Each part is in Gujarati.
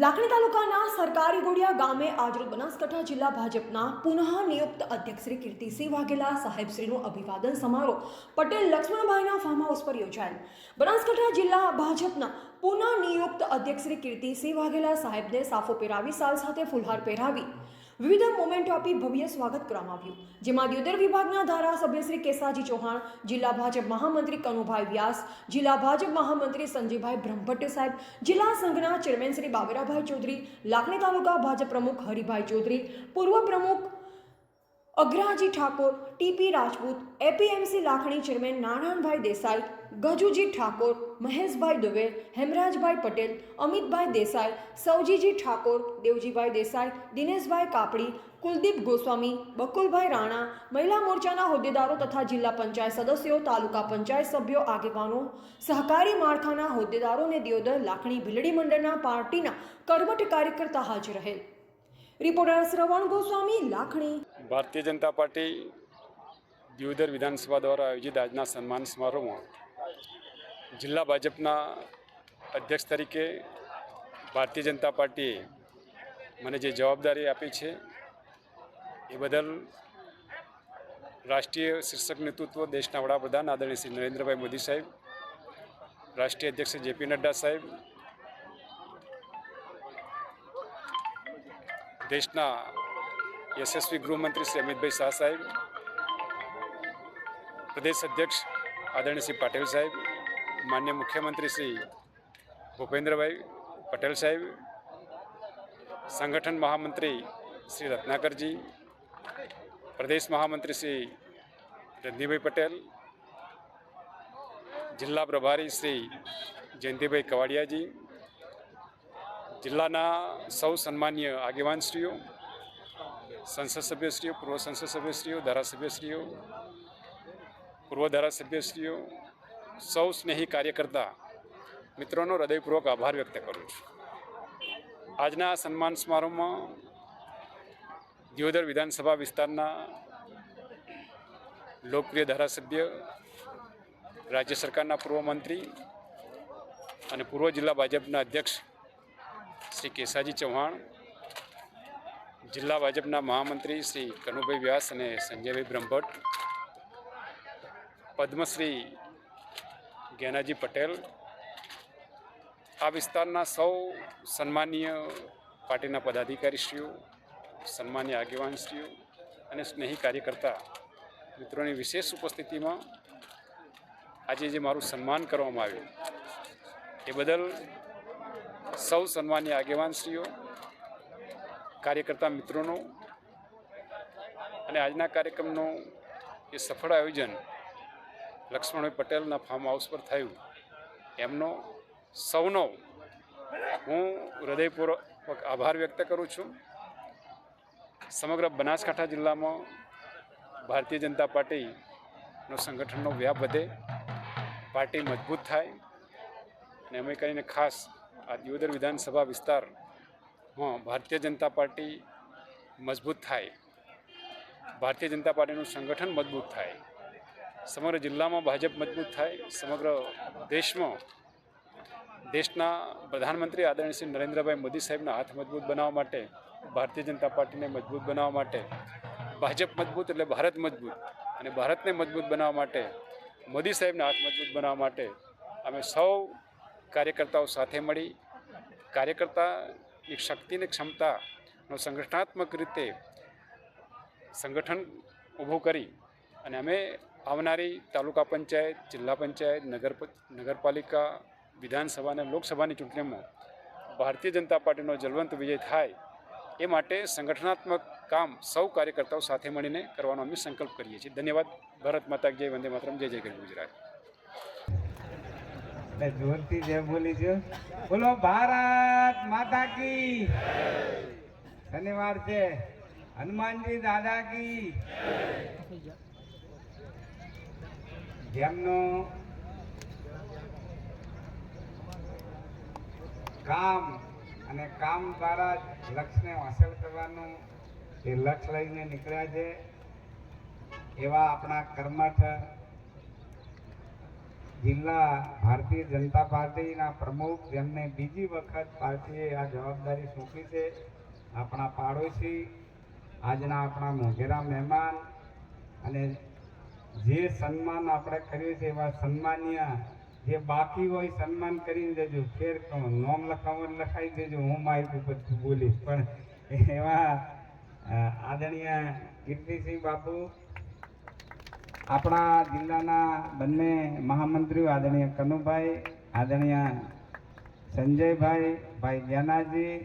લાખણી તાલુકાના સરકારી ગોડિયા ગામે આજરોજ બનાસકાંઠા જિલ્લા ભાજપના પુનઃ નિયુક્ત અધ્યક્ષ શ્રી કીર્તિસિંહ વાઘેલા સાહેબશ્રીનું અભિવાદન સમારોહ પટેલ લક્ષ્મણભાઈના ફાર્મ હાઉસ પર યોજાયેલ। બનાસકાંઠા જિલ્લા ભાજપના પુનઃ નિયુક્ત અધ્યક્ષ શ્રી કીર્તિસિંહ વાઘેલા સાહેબને સાફો પહેરાવી સાલ સાથે ફુલહાર પહેરાવી વિવિધ મોમેન્ટો આપી ભવ્ય સ્વાગત કરવામાં આવ્યું, જેમાં દિયોદર વિભાગના ધારાસભ્ય શ્રી કેસાજી ચૌહાણ, જિલ્લા ભાજપ મહામંત્રી કનુભાઈ વ્યાસ, જિલ્લા ભાજપ મહામંત્રી સંજયભાઈ બ્રહ્મભટ્ટ સાહેબ, જિલ્લા સંઘના ચેરમેન શ્રી બાબરાભાઈ ચૌધરી, લાખણી તાલુકા ભાજપ પ્રમુખ હરિભાઈ ચૌધરી, પૂર્વ પ્રમુખ Agraji Thakor, TP Rajput, APMC Lakhani chairman Narayanbhai Desai, Gajuji Thakor, Maheshbhai Dave, Hemrajbhai Patel, Amitbhai Desai, Saujiji Thakor, Devjibhai Desai, Dineshbhai Kapadi, Kuldeep Goswami, Bakulbhai Rana, મહિલા મોરચાના હોદ્દેદારો તથા જિલ્લા પંચાયત સદસ્યો, તાલુકા પંચાયત સભ્યો, આગેવાનો, સહકારી માળખાના હોદ્દેદારો અને દિયોદર લાખણી ભીલડી મંડળના પાર્ટીના કર્મઠ કાર્યકર્તા હાજર રહેલ। રિપોર્ટર શ્રવણ ગોસ્વામી, લાખણી। ભારતીય જનતા પાર્ટી દિયોદર વિધાનસભા દ્વારા આયોજિત આજના સન્માન સમારોહમાં જિલ્લા ભાજપના અધ્યક્ષ તરીકે ભારતીય જનતા પાર્ટીએ મને જે જવાબદારી આપી છે એ બદલ રાષ્ટ્રીય શીર્ષક નેતૃત્વ દેશના વડાપ્રધાન આદરણીય શ્રી નરેન્દ્રભાઈ મોદી સાહેબ, રાષ્ટ્રીય અધ્યક્ષ જેપી નડ્ડા સાહેબ, દેશના યશસ્વી ગૃહમંત્રી શ્રી અમિતભાઈ શાહ સાહેબ, પ્રદેશ અધ્યક્ષ આદરણીય શ્રી પાટીલ સાહેબ, માન્ય મુખ્યમંત્રી શ્રી ભૂપેન્દ્રભાઈ પટેલ સાહેબ, સંગઠન મહામંત્રી શ્રી રત્નાકરજી, પ્રદેશ મહામંત્રી શ્રી રંધીભાઈ પટેલ, જિલ્લા પ્રભારી શ્રી જયંતિભાઈ કવાડિયાજી, જિલ્લાના સૌ સન્માન્ય આગેવાનશ્રીઓ, સંસદ સભ્યશ્રીઓ, પૂર્વ સંસદ સભ્યશ્રીઓ, ધારાસભ્યશ્રીઓ, પૂર્વ ધારાસભ્યશ્રીઓ, સૌ સ્નેહી કાર્યકર્તા મિત્રોનો હૃદયપૂર્વક આભાર વ્યક્ત કરું છું। આજના સન્માન સમારોહમાં દિયોદર વિધાનસભા વિસ્તારના લોકપ્રિય ધારાસભ્ય, રાજ્ય સરકારના પૂર્વ મંત્રી અને પૂર્વ જિલ્લા ભાજપના અધ્યક્ષ શ્રી કેસાજી ચૌહાણ, જિલ્લા ભાજપના મહામંત્રી શ્રી કનુભાઈ વ્યાસ અને સંજયભાઈ બ્રહ્મભટ્ટ, પદ્મશ્રી જ્ઞાનાજી પટેલ, આ વિસ્તારના સૌ સન્માનીય પાર્ટીના પદાધિકારીશ્રીઓ, સન્માનીય આગેવાનશ્રીઓ અને સ્નેહી કાર્યકર્તા મિત્રોની વિશેષ ઉપસ્થિતિમાં આજે જે મારું સન્માન કરવામાં આવ્યું એ બદલ સૌ સન્માનીય આગેવાનશ્રીઓ, કાર્યકર્તા મિત્રોનો અને આજના કાર્યક્રમનો એ સફળ આયોજન લક્ષ્મણભાઈ પટેલના ફાર્મ હાઉસ પર થયું એમનો સૌનો હું હૃદયપૂર્વક આભાર વ્યક્ત કરું છું। સમગ્ર બનાસકાંઠા જિલ્લામાં ભારતીય જનતા પાર્ટીનો સંગઠનનો વ્યાપ વધે, પાર્ટી મજબૂત થાય અને અમે કરીને ખાસ આ દિયોદર વિધાનસભા વિસ્તારમાં ભારતીય જનતા પાર્ટી મજબૂત થાય, ભારતીય જનતા પાર્ટીનું સંગઠન મજબૂત થાય, સમગ્ર જિલ્લામાં ભાજપ મજબૂત થાય, સમગ્ર દેશમાં દેશના પ્રધાનમંત્રી આદરણીય શ્રી નરેન્દ્રભાઈ મોદી સાહેબના હાથ મજબૂત બનાવવા માટે, ભારતીય જનતા પાર્ટીને મજબૂત બનાવવા માટે, ભાજપ મજબૂત એટલે ભારત મજબૂત અને ભારતને મજબૂત બનાવવા માટે, મોદી સાહેબના હાથ મજબૂત બનાવવા માટે અમે સૌ કાર્યકર્તાઓ સાથે મળી કાર્યકર્તાની શક્તિને ક્ષમતાનો સંગઠનાત્મક રીતે સંગઠન ઊભું કરી અને અમે આવનારી તાલુકા પંચાયત, જિલ્લા પંચાયત, નગરપાલિકા, વિધાનસભા અને લોકસભાની ચૂંટણીમાં ભારતીય જનતા પાર્ટીનો જલવંત વિજય થાય એ માટે સંગઠનાત્મક કામ સૌ કાર્યકર્તાઓ સાથે મળીને કરવાનો અમે સંકલ્પ કરીએ છીએ। ધન્યવાદ। ભારત માતા જય, વંદે માતરમ, જય જય ગરવી ગુજરાત। જોરથી જય બોલી છે, બોલો ભારત માતા કી। શનિવાર છે, હનુમાનજી દાદા કી। જેમનો કામ અને કામ દ્વારા લક્ષ્યને હાંસલ કરવાનું એ લક્ષ્ય લઈને નીકળ્યા છે એવા આપણા કર્મઠ જિલ્લા ભારતીય જનતા પાર્ટીના પ્રમુખ, જેમને બીજી વખત પાર્ટીએ આ જવાબદારી સોંપી છે, આપણા પાડોશી, આજના આપણા મોઘેરા મહેમાન, અને જે સન્માન આપણે કર્યું છે એવા સન્માનીય, જે બાકી હોય સન્માન કરીને દેજો, ફેર નોમ લખાવું લખાઈ દેજો, હું માઇક ઉપર બોલીશ, પણ એવા આદરણીય કીર્તિસિંહ બાપુ, આપણા જિલ્લાના બંને મહામંત્રીઓ આદરણીય કનુભાઈ, આદરણીય સંજયભાઈ, ભાઈ જ્ઞાનાજી,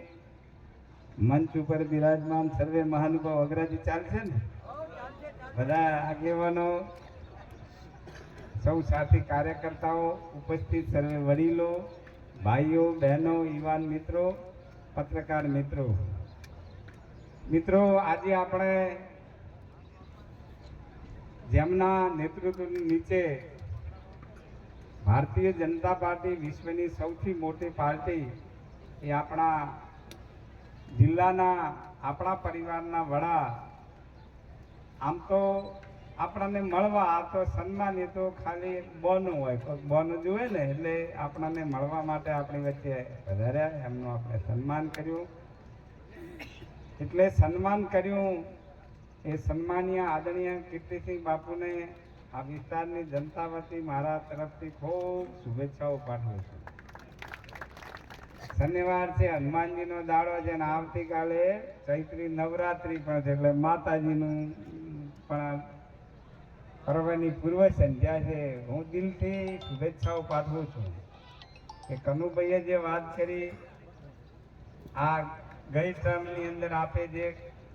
મંચ ઉપર બિરાજમાન સર્વે મહાનુભાવ, અગ્રજી ચાલશે ને, બધા આગેવાનો, સૌ સાથી કાર્યકર્તાઓ, ઉપસ્થિત સર્વે વડીલો, ભાઈઓ બહેનો, યુવાન મિત્રો, પત્રકાર મિત્રો, આજે આપણે જેમના નેતૃત્વની નીચે ભારતીય જનતા પાર્ટી વિશ્વની સૌથી મોટી પાર્ટી, એ આપણા જિલ્લાના, આપણા પરિવારના વડા, આમ તો આપણને મળવા, આ તો સન્માન, એ તો ખાલી બોનું હોય, કોઈ બોનું જોવે ને એટલે આપણને મળવા માટે આપણી વચ્ચે વધાર્યા, એમનું આપણે સન્માન કર્યું. એટલે સન્માન કર્યું એ સન્માનીય આદરણીય કીર્તિસિંહ બાપુને આ વિસ્તારની જનતા વતી મારા તરફથી ખૂબ શુભેચ્છાઓ પાઠવું છું. શનિવાર છે, હનુમાનજીનો દાડો છે, અને આવતીકાલે ચૈત્રી નવરાત્રિ પણ છે, એટલે માતાજીનું પણ પર્વની પૂર્વ સંધ્યા છે. હું દિલથી શુભેચ્છાઓ પાઠવું છું કે કનુભાઈએ જે વાત કરી, આ ગઈ ટર્મની અંદર આપે જે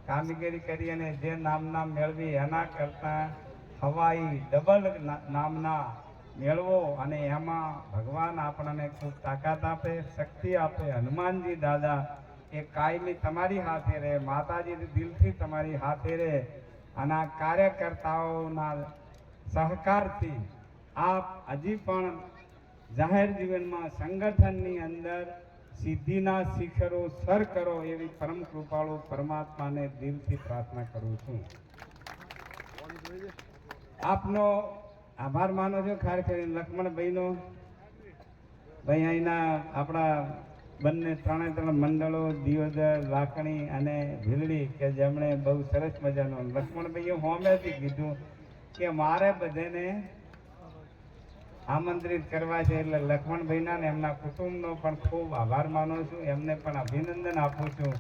કામગીરી કરી અને જે નામના મેળવી, એના કરતાં હવાઈ ડબલ નામના મેળવો, અને એમાં ભગવાન આપણને ખૂબ તાકાત આપે, શક્તિ આપે. હનુમાનજી દાદા એ કાયમી તમારી હાથે રહે, માતાજી દિલથી તમારી હાથે રહે, અને આ કાર્યકર્તાઓના સહકારથી આપ હજી પણ જાહેર જીવનમાં, સંગઠનની અંદર સિદ્ધિના શિખરો સર કરો, એવી પરમ કૃપાળુ પરમાત્માને દિલથી પ્રાર્થના કરું છું. આપનો આભાર માનો છો ખાસ કરીને લક્ષ્મણભાઈનો. ભાઈ અહીંના આપણા બંને ત્રણ મંડળો, દિયોદર, લાખણી અને ભીલડી, કે જેમણે બહુ સરસ મજાનો, લક્ષ્મણભાઈએ હોમેથી કીધું કે મારે બધાને આમંત્રિત કરવા છે, એટલે લક્ષ્મણભાઈના ને એમના કુટુંબનો પણ ખૂબ આભાર માનું છું. એમને પણ અભિનંદન આપું છું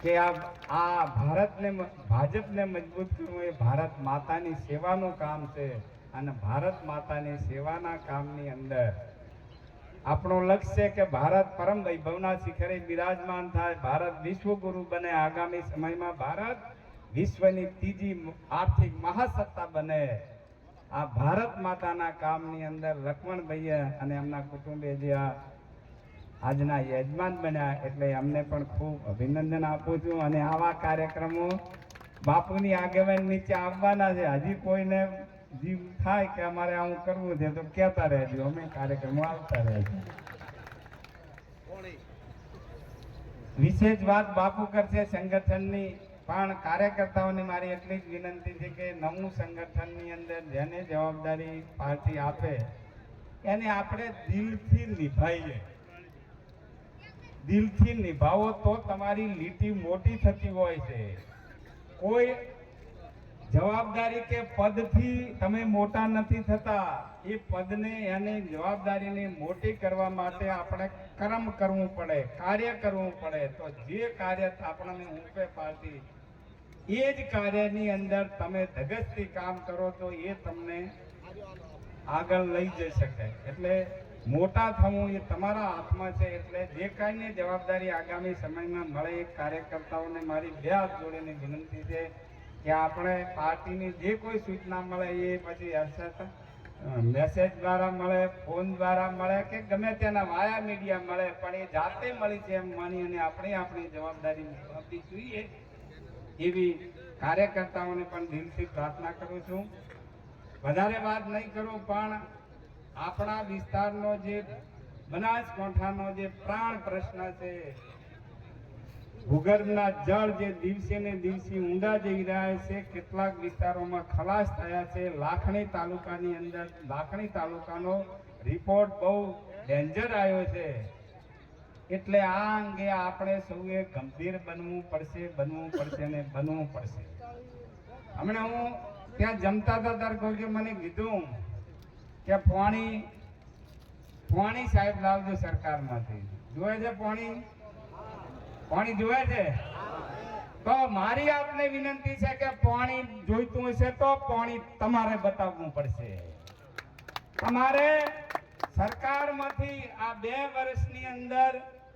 કે આ ભારતને, ભાજપને મજબૂત કરવું એ ભારત માતાની સેવાનું કામ છે, અને ભારત માતાની સેવાના કામની અંદર આપણું લક્ષ્ય છે કે ભારત પરમ વૈભવના શિખરે બિરાજમાન થાય, ભારત વિશ્વગુરુ બને, આગામી સમયમાં ભારત વિશ્વની ત્રીજી આર્થિક મહાસત્તા બને. આ ભારત માતાના કામની અંદર લક્ષ્મણભાઈએ અને એમના કુટુંબે જે આજના યજમાન બન્યા, એટલે એમને પણ ખૂબ અભિનંદન આપું છું. અને આવા કાર્યક્રમો બાપુની આગેવાની નીચે આવવાના છે. હજી કોઈને જીવ થાય કે અમારે આવું કરવું છે તો કહેતા રહેજો, અમે કાર્યક્રમો આવતા રહેજો. વિશેષ વાત બાપુ કરશે સંગઠનની, પણ કાર્યકર્તાઓને મારી એટલી જ વિનંતી છે કે નવું સંગઠનની અંદર જેને જવાબદારી પાર્ટી આપે એને આપણે દિલથી નિભાઈએ. દિલથી નિભાવો તો તમારી લીટી મોટી થતી હોય છે. કોઈ જવાબદારી કે પદથી તમે મોટા નથી થતા. એ પદને અને જવાબદારીને મોટી કરવા માટે આપણે કર્મ કરવું પડે, કાર્ય કરવું પડે. તો જે કાર્ય આપણને ઊંપે પાડતી એ જ કાર્યની અંદર તમે ધગશથી કામ કરો તો એ તમને આગળ લઈ જઈ શકે. એટલે મોટા થવું એ તમારા હાથમાં છે. એટલે જે કાંઈ જવાબદારી આગામી સમયમાં મળે, એ કાર્યકર્તાઓને મારી બે હાથ જોડીને વિનંતી છે કે આપણે પાર્ટીની જે કોઈ સૂચના મળે એ પછી મેસેજ દ્વારા મળે, ફોન દ્વારા મળે, કે ગમે તેના વાયા મીડિયા મળે, પણ એ જાતે મળી છે એમ માની અને આપણી જવાબદારી નિભાવવી જોઈએ, એવી કાર્યકર્તાઓને પણ દિલથી પ્રાર્થના કરું છું. વધારે વાત નહીં કરું, પણ આપણા વિસ્તારનો જે બનાસકાંઠાનો જે પ્રાણ પ્રશ્ન છે, ભૂગર્ભના જળ જે દિવસે ને દિવસે ઊંડા જઈ રહ્યા છે, કેટલાક વિસ્તારોમાં ખલાસ થયા છે. લાખણી તાલુકાની અંદર લાખણી તાલુકાનો રિપોર્ટ બહુ ડેન્જર આવ્યો છે. એટલે આ અંગે આપણે સૌએ ગંભીર બનવું પડશે ને બનવું પડશે. હમણાં હું ત્યાં જમતા હતા ત્યારે કોઈએ મને કીધું કે પાણી સાહેબ લાવજો સરકારમાંથી. જોવે છે પાણી જોવે છે? તો મારી આપને વિનંતી છે કે પાણી જોઈતું હશે તો પાણી તમારે બતાવવું પડશે. તમારે સરકારમાંથી આ 2 વર્ષની અંદર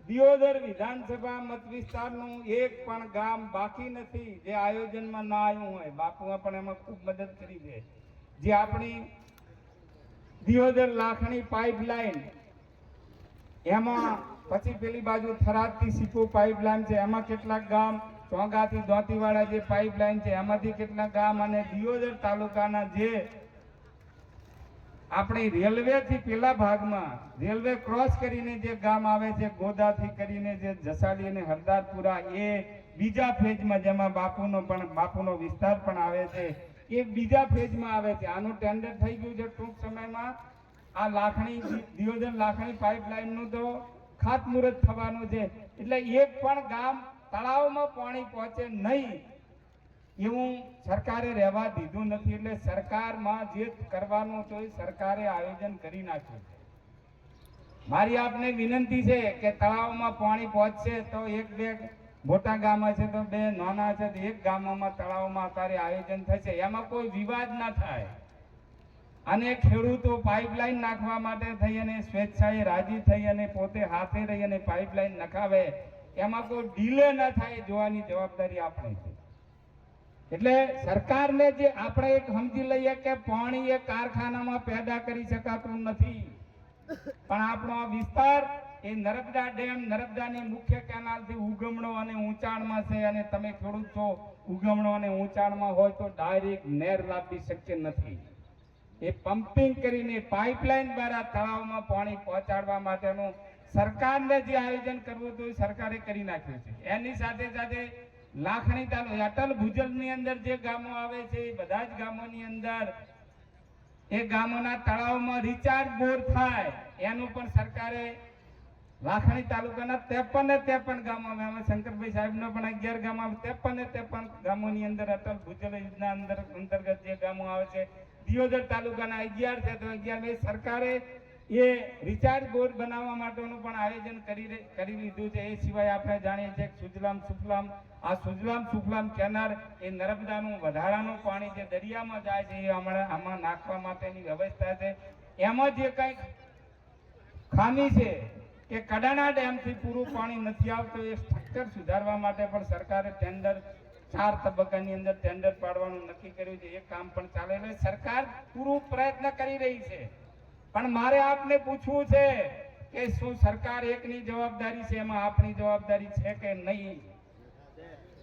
દિયોદર વિધાનસભા મત વિસ્તારનું એક પણ ગામ બાકી નથી જે આયોજનમાં ના આવ્યું હોય. બાપુએ પણ એમાં ખૂબ મદદ કરી છે. જે આપણી દિયોદર લાખણી પાઇપલાઇન, એમાં પછી પેલી બાજુ થરાદથી સીપો પાઇપલાઇન છે, એમાં કેટલાક ગામ, ચોગાથી દોતીવાડા જે પાઇપલાઇન છે એમાંથી કેટલાક ગામ, અને દિયોદર તાલુકાના જે આપણી રેલવેથી પેલા ભાગમાં રેલવે ક્રોસ કરીને જે ગામ આવે છે, ગોદાથી કરીને જે જસાલી અને હરદારપુરા, એ બીજા ફેજમાં, જેમાં બાપુનો વિસ્તાર પણ આવે છે, એ બીજા ફેજમાં આવે છે. આનું ટેન્ડર થઈ ગયું છે. ટૂંક સમયમાં આ દિયોદર લાખણી પાઇપલાઇનનું તો ખાતમુહૂર્ત થવાનું છે. એટલે એક પણ ગામ તળાવમાં પાણી પહોંચે નહીં એવું સરકારે રહેવા દીધું નથી. એટલે સરકારમાં જે કરવાનું હતું એ સરકારે આયોજન કરી નાખ્યું છે. મારી આપને વિનંતી છે કે તળાવમાં પાણી પહોંચશે તો 1-2 મોટા ગામ હશે તો 2 નાના હશે તો 1 ગામમાં તળાવમાં અત્યારે આયોજન થશે. એમાં કોઈ વિવાદ ના થાય. અને ખેડૂતો પાઇપલાઇન નાખવા માટે થઈ અને સ્વેચ્છાએ રાજી થઈ અને પોતે હાથે રહી અને પાઇપલાઇન નખાવે, એમાં કોઈ ડીલે ન થાય જોવાની જવાબદારી આપણી છે. એટલે સરકારને જે આપણે એક સમજી લઈએ કે પાણી એ કારખાનામાં પેદા કરી શકાતું નથી, પણ આપણો આ વિસ્તાર એ નર્મદા ડેમ, નર્મદાની મુખ્ય કેનાલથી ઉગમણો અને ઊંચાણમાં છે. અને તમે ખેડૂત છો, ઉગમણો અને ઊંચાણમાં હોય તો ડાયરેક્ટ નહેર લાવવી શક્ય નથી. એ પમ્પિંગ કરીને પાઇપલાઇન દ્વારા તળાવમાં પાણી પહોંચાડવા માટેનું સરકારને જે આયોજન કરવું હતું એ સરકારે કરી નાખ્યું છે. એની સાથે સાથે લાખણી તાલુકા અટલ ભૂજલની અંદર જે ગામો આવે છે એ બધા જ ગામોની અંદર એ ગામોના તળાવમાં રિચાર્જ બોર થાય એનું પણ સરકારે લાખણી તાલુકાના 53 ગામો, એમાં શંકરભાઈ સાહેબનો પણ 11 ગામ આવે, 53 ગામોની અંદર અટલ ભૂજલ યોજના અંતર્ગત જે ગામો આવે છે, દિયોદર તાલુકાના 11 છે તો 11 સરકારે એ રિચાર્જ બોર બનાવવા માટેનું પણ આયોજન કરી લીધું છે. એ સિવાય આપણે જાણીએ છીએ સુજલામ સુફલામ, આ સુજલામ સુફલામ કેનાલ એ નર્મદાનું વધારાનું પાણી જે દરિયામાં જાય છે એ આમાં નાખવા માટેની વ્યવસ્થા છે. એમાં જે કંઈક ખામી છે કે કડાણા ડેમથી પૂરું પાણી નથી આવતું, એ સ્ટ્રક્ચર સુધારવા માટે પણ સરકારે ટેન્ડર 4 તબક્કાની અંદર ટેન્ડર પાડવાનું નક્કી કર્યું છે. એ કામ પણ ચાલે છે. સરકાર પૂરું પ્રયત્ન કરી રહી છે. પણ મારે આપને પૂછવું છે કે શું સરકાર એકની જવાબદારી છે, એમાં આપણી જવાબદારી છે કે નહીં?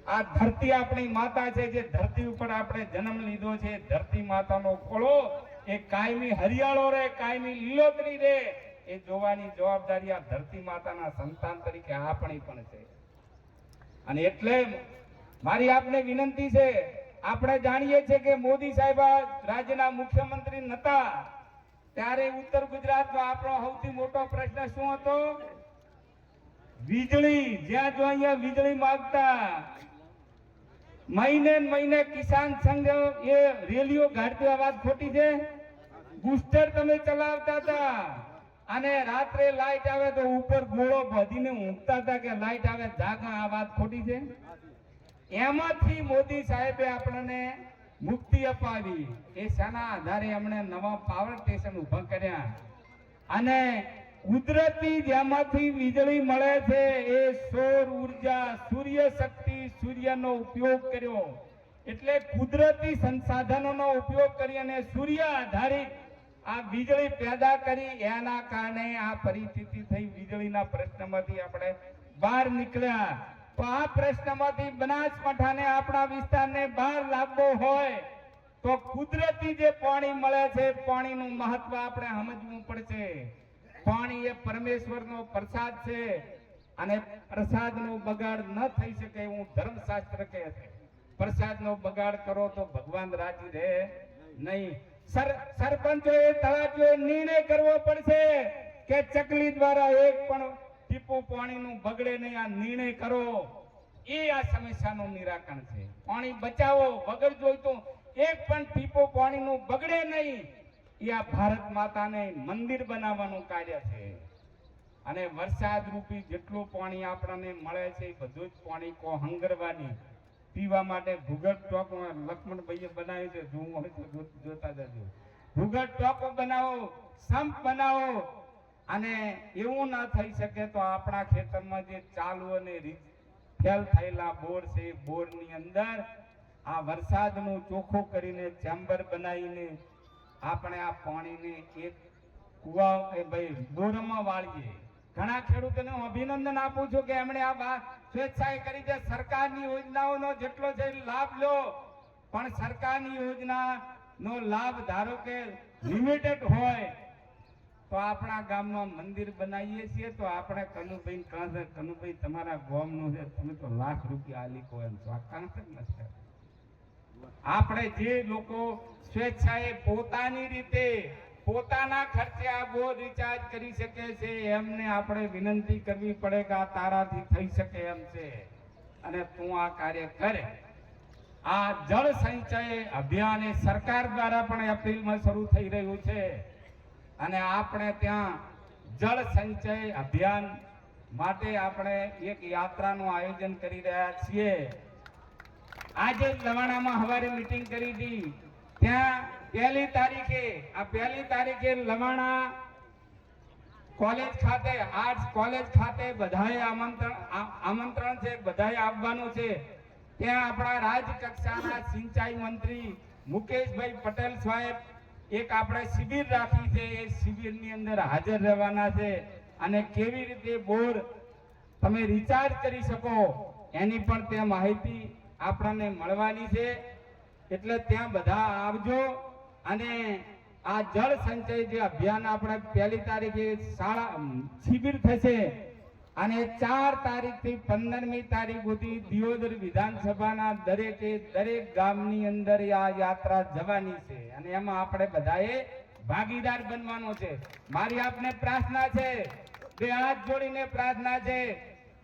આ ધરતી આપણી માતા છે, જે ધરતી ઉપર આપણે જન્મ લીધો છે, ધરતી માતાનો ખોળો એ કાયમી હરિયાળો રહે, કાયમી લીલોતરી રહે, એ જોવાની જવાબદારી આ ધરતી માતાના સંતાન તરીકે આપણી પણ છે. અને એટલે મારી આપને વિનંતી છે, આપણે જાણીએ છીએ કે મોદી સાહેબ રાજ્યના મુખ્યમંત્રી નતા ત્યારે ઉત્તર ગુજરાતમાં આપણો સૌથી મોટો પ્રશ્ન શું હતો? વીજળી. જ્યાં જો અહીંયા વીજળી માંગતા મહિને કિસાન સંઘ એ રેલીઓ કાઢતી, આ વાત ખોટી છે? બુસ્ટર તમે ચલાવતા હતા અને રાત્રે લાઈટ આવે તો ઉપર ગોળો બાંધીને ઊંઘતા હતા કે લાઈટ આવે જાગા, આ વાત ખોટી છે? એમાંથી મોદી સાહેબે આપણને મુક્તિ અપાવી. એ શાના આધારે એમણે નવા પાવર સ્ટેશન ઉભા કર્યા અને કુદરતી જેમાંથી વીજળી મળે છે એ સૌર ઉર્જા, સૂર્ય શક્તિ, સૂર્યનો ઉપયોગ કર્યો. એટલે કુદરતી સંસાધનોનો ઉપયોગ કરી અને સૂર્ય આધારિત આ વીજળી પેદા કરી. એના કારણે આ પરિસ્થિતિ થઈ. વીજળીના પ્રશ્નમાંથી આપણે બહાર નીકળ્યા. તો આ પ્રશ્નમાંથી બનાસકાંઠાને, આપણા વિસ્તારને બહાર લાવવો હોય તો કુદરતી જે પાણી મળે છે, પાણીનું મહત્વ આપણે સમજવું પડશે. પાણી એ પરમેશ્વરનો પ્રસાદ છે. અને પ્રસાદનો બગાડ ન થઈ શકે એવું ધર્મશાસ્ત્ર કહે છે. પ્રસાદનો બગાડ કરો તો ભગવાન રાજી રહે નહીં. સરપંચોએ તલાટીઓએ નિર્ણય કરવો પડશે કે ચકલી દ્વારા એક પણ ટીપું પાણીનું બગડે નહીં. આ નિર્ણય કરો એ આ સમસ્યાનું નિરાકરણ છે. પાણી બચાવો, વગર જોઈતું એક પણ ટીપું પાણીનું બગડે નહીં. એ આ ભારત માતાને મંદિર બનાવવાનું કાર્ય છે. અને વરસાદ રૂપી જેટલું પાણી આપણને મળે છે એ બધું જ પાણી કો હંગરવાની પીવા માટે ભૂગર્ભ ટાંકો લક્ષ્મણભાઈએ બનાવ્યું છે. જોવું હોય તો જોતા જજો. ભૂગર્ભ ટાંકો બનાવો, સંપ બનાવો. અને એવું ના થઈ શકે તો આપણા ખેતરમાં જે ચાલુ અને ફેલ થયેલા બોર છે એ બોરની અંદર આ વરસાદનું ચોખ્ખું કરીને ચેમ્બર બનાવીને આપણે આ પાણીને એક કુવા બોરમાં વાળીએ. ઘણા ખેડૂતોને હું અભિનંદન આપું છું કે એમણે આ સ્વેચ્છાએ કરી છે. સરકારની યોજનાઓનો જેટલો છે લાભ લો, પણ સરકારની યોજનાનો લાભ ધારો કે લિમિટેડ હોય તો આપણા ગામમાં મંદિર બનાવીએ છીએ તો આપણે કનુભાઈ તમારા ગામનું છે, તમે તો લાખ રૂપિયા આલી કો એમ છો. આ કાંસક નથી. આપણે જે લોકો સ્વેચ્છાએ પોતાની રીતે પોતાના ખર્ચે આ બોર રિચાર્જ કરી શકે છે એમને આપણે વિનંતી કરવી પડે કે આ તારાથી થઈ શકે એમ છે અને તું આ કાર્ય કરે. આ જળ સંચય અભિયાન એ સરકાર દ્વારા પણ એપ્રિલમાં શરૂ થઈ રહ્યું છે અને આપણે ત્યાં જળ સંચય અભિયાન માટે આપણે એક યાત્રાનું આયોજન કરી રહ્યા છીએ. આજે લવાણામાં સવારે મીટિંગ કરી હતી. ત્યાં પહેલી તારીખે લવાણા કોલેજ ખાતે, આર્ટ્સ કોલેજ ખાતે બધાએ આમંત્રણ છે, બધાએ આવવાનું છે. ત્યાં આપણા રાજ્ય કક્ષાના સિંચાઈ મંત્રી મુકેશભાઈ પટેલ સાહેબ એક આપણે શિબિર રાખી છે. એ શિબિરની અંદર હાજર રહેવાના છે અને કેવી રીતે બોર તમે રિચાર્જ કરી શકો એની પણ ત્યાં માહિતી આપણને મળવાની છે. એટલે ત્યાં બધા આવજો. અને આ જળ સંચય જે અભિયાન આપણે 1 તારીખે શિબિર થશે અને 4 તારીખથી 15મી તારીખ સુધી દિયોદર વિધાનસભાના દરેક ગામની અંદર આ યાત્રા જવાની છે અને એમાં આપણે બધાએ ભાગીદાર બનવાનો છે. મારી આપને પ્રાર્થના છે, બે હાથ જોડીને પ્રાર્થના છે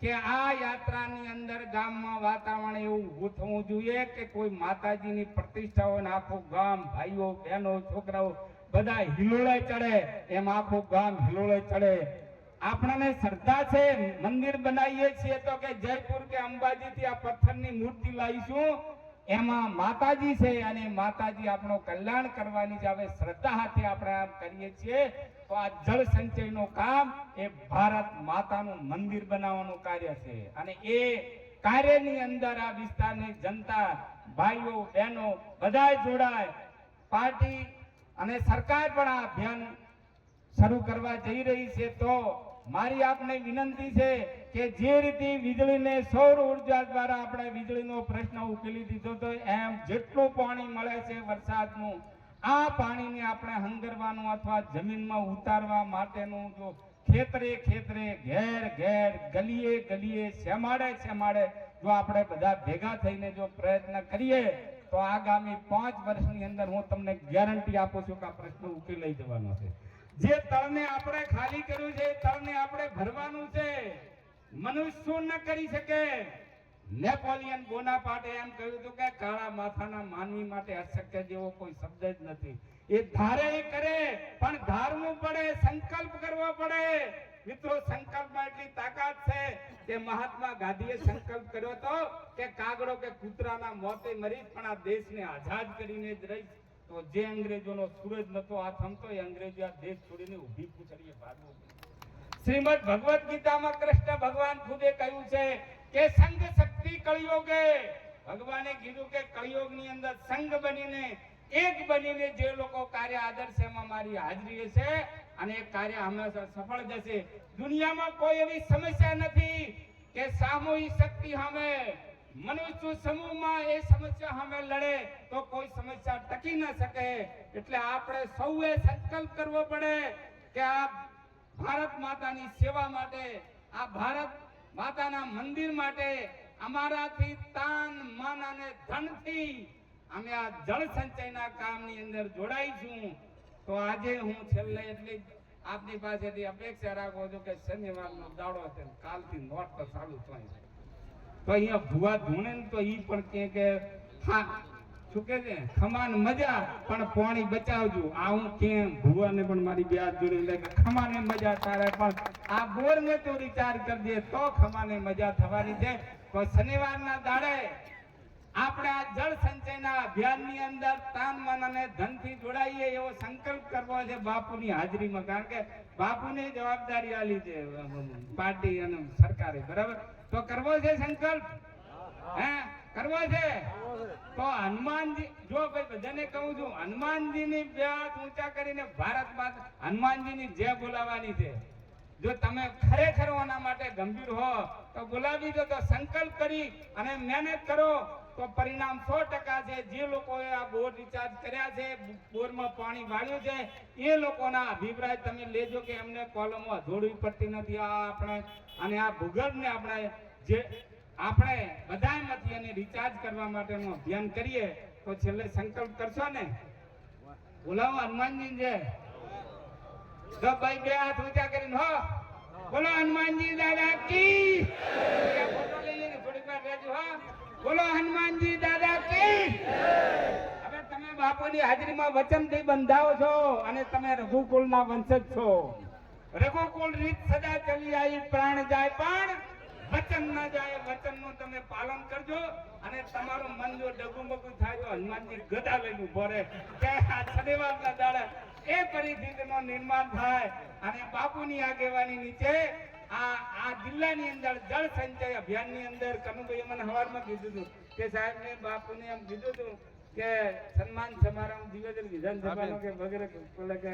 કે આ યાત્રાની અંદર ગામમાં વાતાવરણ એવું ઊભું થવું જોઈએ કે કોઈ માતાજીની પ્રતિષ્ઠા હોય ને આખું ગામ, ભાઈઓ બહેનો છોકરાઓ બધા હિલોળે ચડે એમ આખું ગામ હિલોળે ચડે. આપણને શ્રદ્ધા છે, મંદિર બનાવીએ છીએ તો કે જયપુર કે અંબાજી થી આ પથ્થરની મૂર્તિ લાવીશું, એમાં માતાજી છે અને માતાજી આપણો કલ્યાણ કરવાની છે. હવે શ્રદ્ધા સાથે આપણે આમ કરીએ છીએ તો આ જળ સંચયનું કામ એ ભારત માતાનું મંદિર બનાવવાનું કાર્ય છે અને એ કાર્યની અંદર આ વિસ્તારની જનતા, ભાઈઓ બહેનો બધા જોડાય. પાર્ટી અને સરકાર પણ આ અભિયાન શરૂ કરવા જઈ રહી છે. તો મારી આપને વિનંતી છે કે જે રીતે વીજળીને સૌર ઉર્જા દ્વારા આપણે વીજળીનો પ્રશ્ન ઉકેલી દીધો તો એમ જેટલું પાણી મળે છે વરસાદનું, આ પાણીને આપણે હંગરવાનું અથવા જમીનમાં ઉતારવા માટેનું જો ખેતરે ઘેર ગલીએ શેમાડે જો આપણે બધા ભેગા થઈને જો પ્રયત્ન કરીએ તો આગામી 5 વર્ષની અંદર હું તમને ગેરંટી આપું છું કે આ પ્રશ્ન ઉકેલાઈ જવાનો છે. જે તળને આપણે ખાલી કર્યું છે એ તળને આપણે ભરવાનું છે. મનુષ્ય શું ન કરી શકે? નેપોલિયન બોનાપાર્ટે એમ કહ્યું હતું કે કાળા માથાના માનવી માટે અશક્ય જેવો કોઈ શબ્દ જ નથી. એ ધારે કરે પણ ધારવું પડે, સંકલ્પ કરવો પડે. મિત્રો, સંકલ્પમાં એટલી તાકાત છે કે મહાત્મા ગાંધીએ સંકલ્પ કર્યો હતો કે કાગડો કે કૂતરાના મોતે મરી પણ આ દેશને આઝાદ કરીને જ રહીશ. તો જે અંગ્રેજોનો સૂરજ નતો આ થમતો એ અંગ્રેજો આ દેશ છોડીને ઊભી પૂછડીએ ભાગવું. શ્રીમદ ભગવદ ગીતામાં કૃષ્ણ ભગવાન ખુદે કહ્યું છે કે સંઘ શક્તિ કળિયુગે. ભગવાને કીધું કે કળિયુગની અંદર સંઘ બનીને, એક બનીને જે લોકો કાર્ય આદર્શ એમાં મારી હાજરી છે અને એ કાર્ય હંમેશા સફળ જશે. દુનિયામાં કોઈ એવી સમસ્યા નથી કે સામૂહિક શક્તિ સામે મનુષ્ય સમૂહમાં એ સમસ્યા સામે લડે તો કોઈ સમસ્યા ટકી ન શકે. એટલે આપણે સૌએ સંકલ્પ કરવો પડે કે આ ભારત માતાની સેવા માટે, આ ભારત માતાના મંદિર માટે અમારાથી તાન મન અને ધનથી અમે આ જળ સંચયના કામની અંદર જોડાઈશું. તો આજે હું છેલ્લે એટલી આપની પાસેથી અપેક્ષા રાખું છું કે શનિવારનો દાડો છે, કાલથી નોટ તો ચાલુ થાય. તો અહીંયા ભુવા ધૂણે તો ઈ પણ કે હા શું કે છે ખમાન મજા પણ પાણી બચાવજો. આ હું કેમ ભુવાને પણ મારી બે હાથ જોડીને કે ખમાને મજા તારે પણ આ બોર ને તો રિચાર્જ કરજે તો ખમાને મજા થવાની છે. તો શનિવારના દાડે આપણે આ જળ સંચયના અભિયાનની અંદર તાન મન અને ધનથી જોડાઈએ એવો સંકલ્પ કરવો છે બાપુની હાજરીમાં. કારણ કે બાપુની જવાબદારી આલી છે પાર્ટી અને સરકારે, બરાબર? તો કરવો છે સંકલ્પ, હે કરવો છે. તો હનુમાનજી, જો ભાઈ બધાને કહું છું, હનુમાનજીની બે હાથ ઊંચા કરીને ભારત માતા હનુમાનજીની જય બોલાવવાની છે. જો તમે ખરેખર ઓના માટે ગંભીર હો તો બોલાવી દો. તો સંકલ્પ કરી અને મહેનત કરો તો પરિણામ 100% છે. જે લોકોએ આ બોર રિચાર્જ કર્યા છે, બોરમાં પાણી વાળ્યું છે, એ લોકોના અભિપ્રાય તમે લેજો કે એમને કોલમો અધોડવી પડતી નથી. આ આપણે અને આ ભૂગર્ભને આપણે બધામાંથી એને રિચાર્જ કરવા માટેનું અભિયાન કરીએ. તો છેલ્લે સંકલ્પ કરશો ને, બોલાવો હનુમાનજી છે. તો ભાઈ બે હાથ ઊંચા કરીને હો બોલો હનુમાનજી દાદા કી. ફોટો લઈ લઈને થોડીક વાર રહેજો. હા, બોલો હનુમાનજી દાદા કી. હવે તમે બાપુની હાજરીમાં વચનથી બંધાવો છો અને તમે રઘુકુળના વંશજ છો. રઘુકુળ રીત સદા ચલી આવી, પ્રાણ જાય પણ વચન ના જાય. વચનનું તમે પાલન કરજો અને તમારું મન જો ડગુમગુ થાય તો હનુમાનજી ગદા લઈને ઉભો રહે કે આ શનિવારના દાડે એ પરિસ્થિતિનું નિર્માણ થાય. અને બાપુની આગેવાની નીચે આ જિલ્લાની અંદર જળ સંચય અભિયાનની અંદર કનુભાઈ મને સવારમાં કીધું હતું કે સાહેબને બાપુને એમ કીધું હતું કે સન્માન સમારંભ દિયોદર વિધાનસભાનો કે વગેરે કે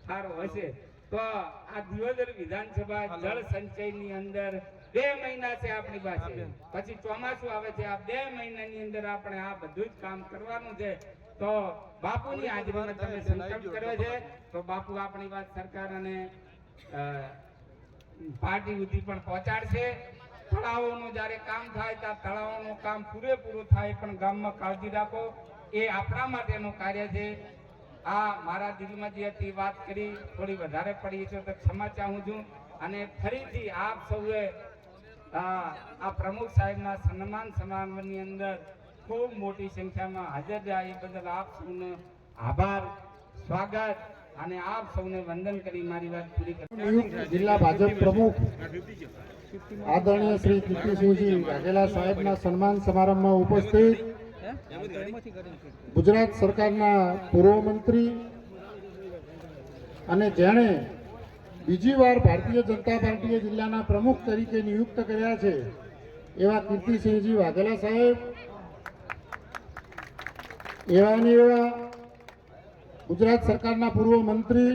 સારો હશે. તો આ દિયોદર વિધાનસભા જળ સંચયની અંદર 2 મહિના છે આપણી પાસે, પછી ચોમાસું આવે છે. આ 2 મહિનાની અંદર આપણે આ બધું જ કામ કરવાનું છે. તો બાપુની હાજરીમાં તમે સંકલ્પ કર્યો છે તો બાપુ આપણી વાત સરકાર અને પાર્ટી સુધી પણ પહોંચાડશે. તળાવોનું જ્યારે કામ થાય ત્યાં તળાવોનું કામ પૂરેપૂરું થાય, પણ ગામમાં કાળજી રાખો, એ આપણા માટેનું કાર્ય છે. આ મારા દિલમાં જે હતી વાત કરી થોડી વધારે પડી છે તો ક્ષમા ચાહું છું. અને ફરીથી આપ સૌએ આ પ્રમુખ સાહેબના સન્માન સમારંભની અંદર ખૂબ મોટી સંખ્યામાં હાજર રહ્યા એ બદલ આપ સૌનો આભાર, સ્વાગત અને આપ સૌને વંદન કરી મારી વાત પૂરી કરું. જિલ્લા ભાજપ પ્રમુખ આદરણીય શ્રી કીર્તિસિંહજી વાઘેલા સાહેબના સન્માન સમારંભમાં ઉપસ્થિત ગુજરાત સરકારના પૂર્વ મંત્રી અને જેણે બીજી વાર ભારતીય જનતા પાર્ટીએ જિલ્લાના પ્રમુખ તરીકે નિયુક્ત કર્યા છે એવા કીર્તિસિંહજી વાઘેલા સાહેબ, એવા ગુજરાત સરકારના પૂર્વ મંત્રી.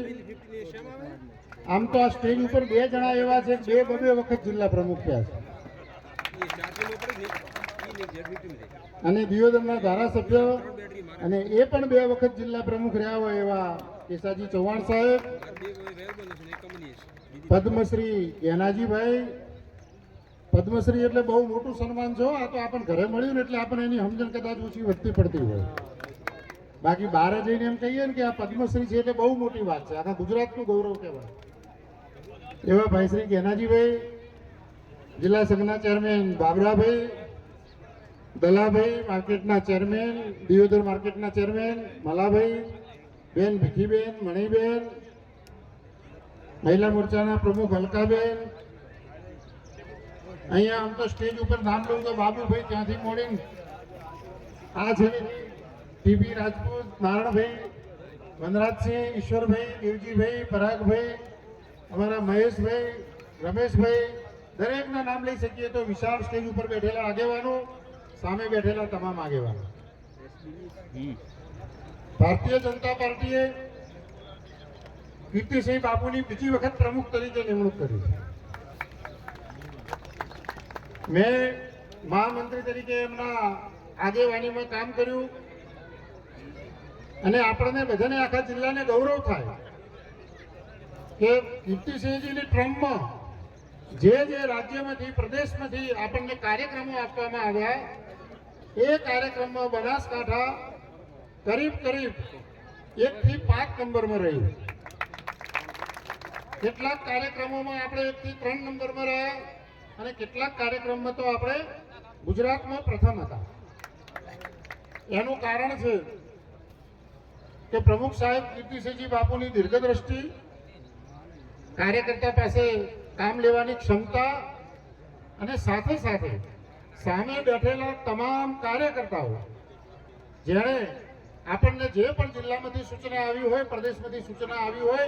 આમ તો આ સ્ટેજ ઉપર 2 જણા એવા છે, 2 વખત જિલ્લા પ્રમુખ થયા છે અને દિયોદરના ધારાસભ્ય અને એ પણ 2 વખત જિલ્લા પ્રમુખ રહ્યા હોય એવા કેસાજી ચૌહાણ સાહેબ, પદ્મશ્રી ગેનાજીભાઈ. પદ્મશ્રી એટલે બહુ મોટું સન્માન છે. આ તો આપણને ઘરે મળ્યું ને એટલે આપણને એની સમજણ કદાચ ઓછી વધતી પડતી હોય. બાકી બહાર જઈને એમ કહીએ ને કે આ પદ્મશ્રી છે એટલે બહુ મોટી વાત છે, આખા ગુજરાતનું ગૌરવ કહેવાય. એવા ભાઈ શ્રી ગેનાજીભાઈ, જિલ્લા સંઘના ચેરમેન બાબરાભાઈ, દલાભાઈ માર્કેટના ચેરમેન, દિયોદર માર્કેટના ચેરમેન મલાભાઈ, બેન ભીખીબેન, મણીબેન, મહિલા મોરચાના પ્રમુખ અલકાબેન. અહીંયા આમ તો સ્ટેજ ઉપર નામ લઉં તો બાબુભાઈ ત્યાંથી મોડીને આ છે ટીબી રાજપૂત, નારણભાઈ, વનરાજસિંહ, ઈશ્વરભાઈ, દેવજીભાઈ, પરાગભાઈ, અમારા મહેશભાઈ, રમેશભાઈ, દરેકના નામ લઈ શકીએ તો વિશાળ સ્ટેજ ઉપર બેઠેલા આગેવાનો, સામે બેઠેલા તમામ આગેવાનો. ભારતીય જનતા પાર્ટીએ કીર્તિસિંહ બાપુની બીજી વખત પ્રમુખ તરીકે નિમણૂક કરી. મેં મહામંત્રી તરીકે એમના આગેવાનીમાં કામ કર્યું અને આપણને બધાને આખા જિલ્લાને ગૌરવ થાય કે કીર્તિસિંહજીની ટ્રમ્પમાં જે રાજ્યમાંથી પ્રદેશમાંથી આપણને કાર્યક્રમો આપવામાં આવ્યા એ કાર્યક્રમમાં બનાસકાંઠા કરીબ 1 થી 5 નંબરમાં રહ્યું. કેટલાક કાર્યક્રમોમાં આપણે 1 થી 3 નંબરમાં રહ્યા અને કેટલાક કાર્યક્રમમાં તો આપણે ગુજરાતમાં પ્રથમ હતા. એનું કારણ છે કે પ્રમુખ સાહેબ કીર્તિસિંહજી બાપુની દીર્ઘદ્રષ્ટિ, કાર્યકર્તા પાસે કામ લેવાની ક્ષમતા અને સાથે સાથે સામે બેઠેલા તમામ કાર્યકર્તાઓ જેણે આપણને જે પણ જિલ્લામાંથી સૂચના આવી હોય, પ્રદેશમાંથી સૂચના આવી હોય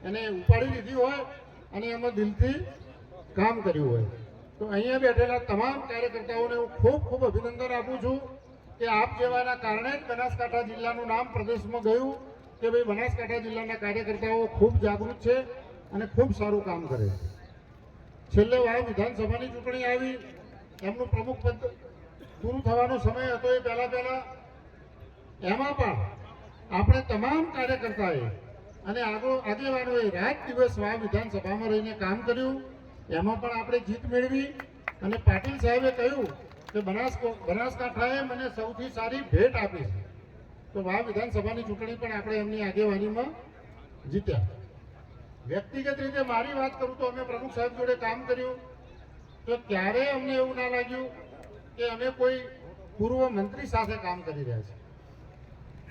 એને ઉપાડી લીધી હોય અને એમાં દિલથી કામ કર્યું હોય. તો અહીંયા બેઠેલા તમામ કાર્યકર્તાઓને હું ખૂબ ખૂબ અભિનંદન આપું છું કે આપ જેવાના કારણે જ બનાસકાંઠા જિલ્લાનું નામ પ્રદેશમાં ગયું કે ભાઈ બનાસકાંઠા જિલ્લાના કાર્યકર્તાઓ ખૂબ જાગૃત છે અને ખૂબ સારું કામ કરે. છેલ્લે વિધાનસભાની ચૂંટણી આવી, એમનું પ્રમુખ પદ પૂરું થવાનો સમય હતો એ પહેલા એમાં પણ આપણે તમામ કાર્યકર્તાએ અને આગેવાનોએ રાત દિવસ વિધાનસભામાં રહીને કામ કર્યું. એમાં પણ આપણે જીત મેળવી અને પાટીલ સાહેબે કહ્યું કે બનાસકાંઠાએ મને સૌથી સારી ભેટ આપી છે. તો વિધાનસભાની ચૂંટણી પણ આપણે એમની આગેવાનીમાં જીત્યા. વ્યક્તિગત રીતે મારી વાત કરું તો અમે પ્રમુખ સાહેબ જોડે કામ કર્યું તો ત્યારે અમને એવું ના લાગ્યું કે અમે કોઈ પૂર્વ મંત્રી સાથે કામ કરી રહ્યા છીએ.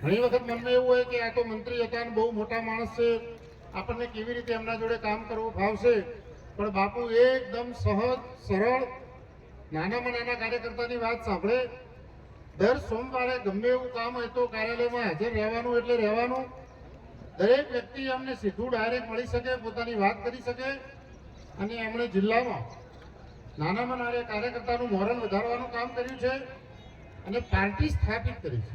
ઘણી વખત મનમાં એવું હોય કે આ તો મંત્રી હતા અને બહુ મોટા માણસ છે, આપણને કેવી રીતે એમના જોડે કામ કરવું ફાવશે. પણ બાપુ એકદમ સહજ, સરળ, નાનામાં નાના કાર્યકર્તાની વાત સાંભળે. દર સોમવારે ગમે એવું કામ હોય તો કાર્યાલયમાં હાજર રહેવાનું એટલે રહેવાનું. દરેક વ્યક્તિ અમને સીધું ડાયરેક્ટ મળી શકે, પોતાની વાત કરી શકે અને એમણે જિલ્લામાં નાનામાં નાના કાર્યકર્તાનું મોરલ વધારવાનું કામ કર્યું છે અને પાર્ટી સ્થાપિત કરી છે.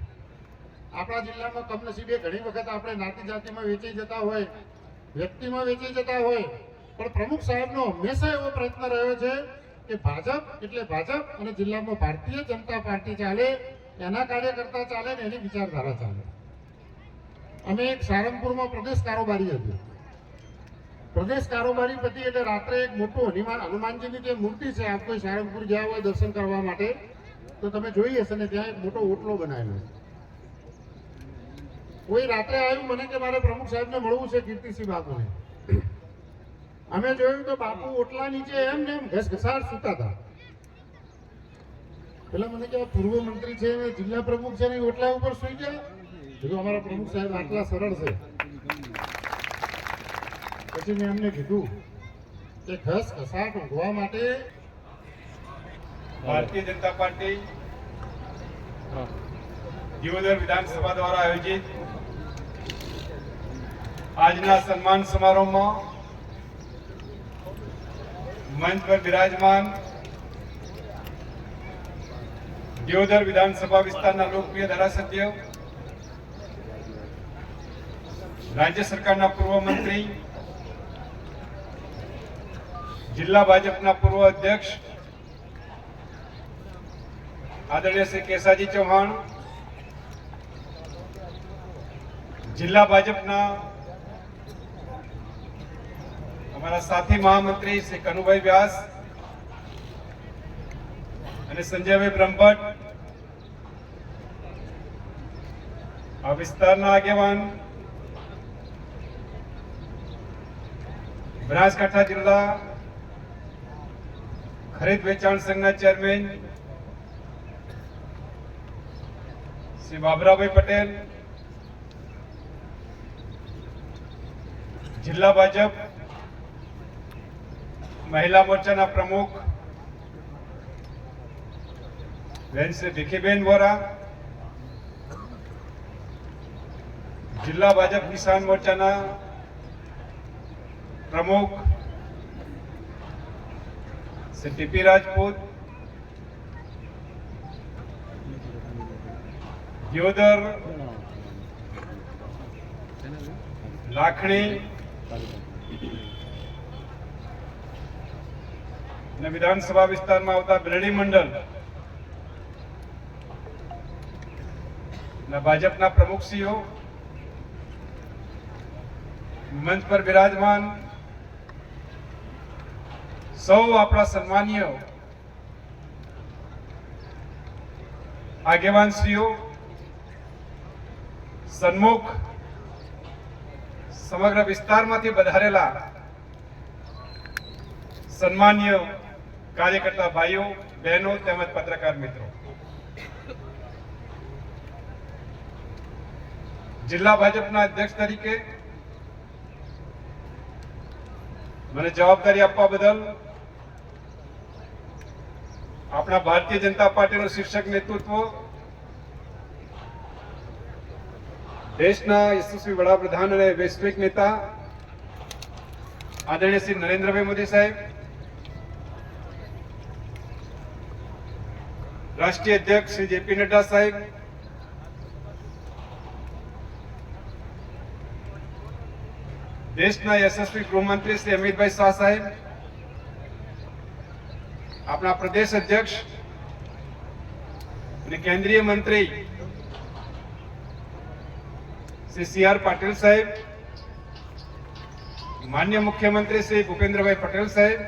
આપણા જિલ્લામાં કમનસીબે ઘણી વખત આપણે નાતી જાતિમાં વેચાઈ જતા હોય, વ્યક્તિમાં વેચાઈ જતા હોય, પણ પ્રમુખ સાહેબનો હંમેશા એવો પ્રયત્ન રહ્યો છે કે ભાજપ એટલે ભાજપ અને જિલ્લામાં ભારતીય જનતા પાર્ટી ચાલે, એના કાર્યકર્તા ચાલે ને એની વિચારધારા ચાલે. અમે એક સારંગપુરમાં પ્રદેશ કારોબારી હતી. પ્રદેશ કારોબારી પતિ એટલે રાત્રે એક મોટું હનુમાનજીની જે મૂર્તિ છે, આપ કોઈ સારંગપુર ગયા હોય દર્શન કરવા માટે તો તમે જોઈ હશે ને ત્યાં એક મોટો ઓટલો બનાવેલો. કોઈ રાત્રે આવ્યું મને કે મારે પ્રમુખ સાહેબને મળવું છે, કીર્તિસિંહ બાપુને. અમે જોયું તો બાપુ ઓટલા નીચે એમ ને એમ ઘસઘસાટ સૂતા હતા. પેલા મને કે પૂર્વ મંત્રી છે, જિલ્લા પ્રમુખ છે ને ઓટલા ઉપર સુઈ ગયા. કીધું અમારા પ્રમુખ સાહેબ આટલા સરળ છે. પછી મેં એમને કીધું કે ઘસઘસાટ ઊંઘવા માટે ભારતીય જનતા પાર્ટી દિયોદર વિધાનસભા દ્વારા આયોજિત આજના સન્માન સમારોહમાં મંચ પર બિરાજમાન દિયોદર વિધાનસભા વિસ્તારના લોકપ્રિય ધારાસભ્ય, રાજ્ય સરકારના પૂર્વ મંત્રી, જિલ્લા ભાજપના પૂર્વ અધ્યક્ષ આદરણીય શ્રી કેસાજી ચૌહાણ, જિલ્લા ભાજપના અમારા સાથી મહામંત્રી શ્રી કનુભાઈ વ્યાસ અને સંજયભાઈ બ્રહ્મભટ્ટ, આ વિસ્તારના આગેવાન, બનાસકાંઠા જિલ્લા ખરીદ વેચાણ સંઘના ચેરમેન શ્રી બાબરાભાઈ પટેલ, જિલ્લા ભાજપ મહિલા મોરચાના પ્રમુખ બેન શ્રી ભીખીબેન વોરા, જિલ્લા ભાજપ કિસાન મોરચાના પ્રમુખ શ્રી ટીપી રાજપૂત, દિયોદર, લાખણી અને વિધાનસભા વિસ્તારમાં આવતા બિરડી મંડળ અને ભાજપના પ્રમુખશ્રીઓ, મંચ પર બિરાજમાન સૌ આપણા સન્માનીય આગેવાનશ્રીઓ, સન્મુખ સમગ્ર વિસ્તારમાંથી પધારેલા સન્માનીય કાર્યકર્તા ભાઈઓ, બહેનો તેમજ પત્રકાર મિત્રો, જિલ્લા ભાજપના અધ્યક્ષ તરીકે મને જવાબદારી આપવા બદલ આપણા ભારતીય જનતા પાર્ટીનું શીર્ષક નેતૃત્વ, દેશના યશસ્વી વડાપ્રધાન અને વૈશ્વિક નેતા આદરણીય શ્રી નરેન્દ્રભાઈ મોદી સાહેબ, રાષ્ટ્રીય અધ્યક્ષ શ્રી જેપી નડ્ડા સાહેબ, દેશના યશસ્વી ગૃહમંત્રી શ્રી અમિતભાઈ શાહ સાહેબ, આપણા પ્રદેશ અધ્યક્ષ અને કેન્દ્રીય મંત્રી શ્રી સી.આર. પાટીલ સાહેબ, માન્ય મુખ્યમંત્રી શ્રી ભૂપેન્દ્રભાઈ પટેલ સાહેબ,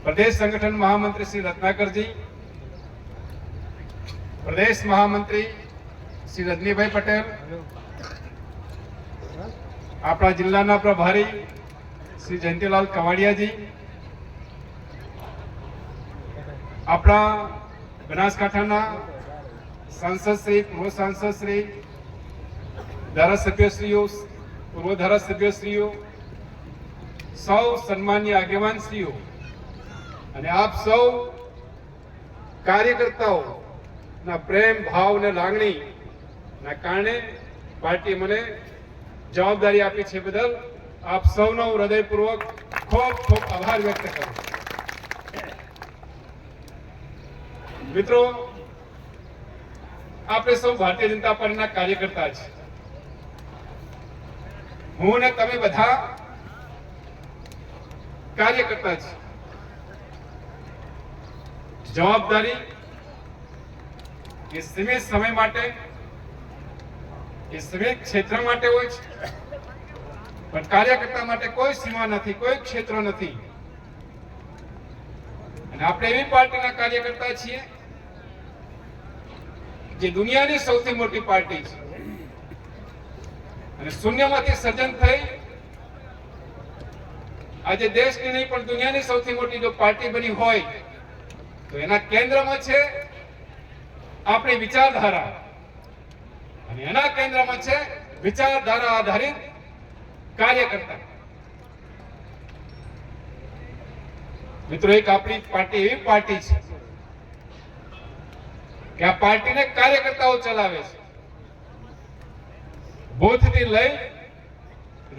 પ્રદેશ સંગઠન મહામંત્રી શ્રી રત્નાકરજી, પ્રદેશ મહામંત્રી શ્રી રજનીભાઈ પટેલ, આપણા જિલ્લાના પ્રભારી શ્રી જયંતિલાલ કવાડિયાજી, આપણા બનાસકાંઠાના સાંસદ શ્રી, પૂર્વ સાંસદ શ્રી, ધારાસભ્યશ્રીઓ, પૂર્વ ધારાસભ્યશ્રીઓ, સૌ સન્માનીય આગેવાનશ્રીઓ અને આપ સૌ કાર્યકર્તાઓના પ્રેમ ભાવ અને લાગણીના કારણે પાર્ટી મને જવાબદારી આપી છે બદલ આપ સૌનો હૃદયપૂર્વક ખૂબ ખૂબ આભાર વ્યક્ત કરું. મિત્રો, આપણે સૌ ભારતીય જનતા પાર્ટીના કાર્યકર્તા છે. હું ને તમે બધા કાર્યકર્તા છે. જવાબદારી એ સીમિત સમય માટે, એ સીમિત ક્ષેત્ર માટે હોય છે, પણ કાર્યકર્તા માટે કોઈ સીમા નથી, કોઈ ક્ષેત્ર નથી. અને આપણે એવી પાર્ટીના કાર્યકર્તા છીએ જે દુનિયાની સૌથી મોટી પાર્ટી છે અને શૂન્યમાંથી સર્જન થઈ આજે દેશની નહીં પણ દુનિયાની સૌથી મોટી જો પાર્ટી બની હોય તો એના કેન્દ્રમાં છે આપણી વિચારધારા અને એના કેન્દ્રમાં છે વિચારધારા આધારિત કાર્યકર્તા. મિત્રો, એક આપણી પાર્ટી એવી પાર્ટી છે કે આ પાર્ટીને કાર્યકર્તાઓ ચલાવે છે. બૂથથી લઈ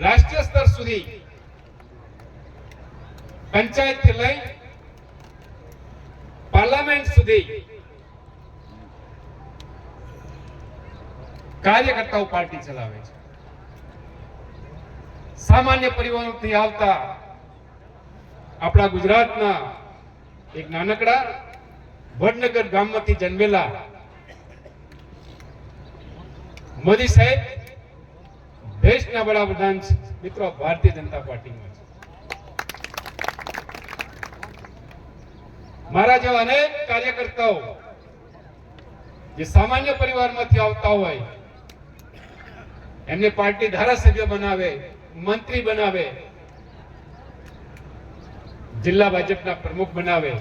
રાષ્ટ્રીય સ્તર સુધી, પંચાયતથી લઈ પાર્લામેન્ટ સુધી કાર્યકર્તાઓ પાર્ટી ચલાવે છે. સામાન્ય પરિવારોથી આવતા આપણા ગુજરાતના એક નાનકડા વડનગર ગામમાંથી જન્મેલા મોદી સાહેબ દેશના વડાપ્રધાન છે. મિત્રો, ભારતીય જનતા પાર્ટીમાં છે. મારા જેવા અનેક કાર્યકર્તાઓ જે સામાન્ય પરિવારમાંથી આવતા હોય એમને પાર્ટી ધારાસભ્ય બનાવે, મંત્રી બનાવે, જિલ્લા ભાજપના પ્રમુખ બનાવે.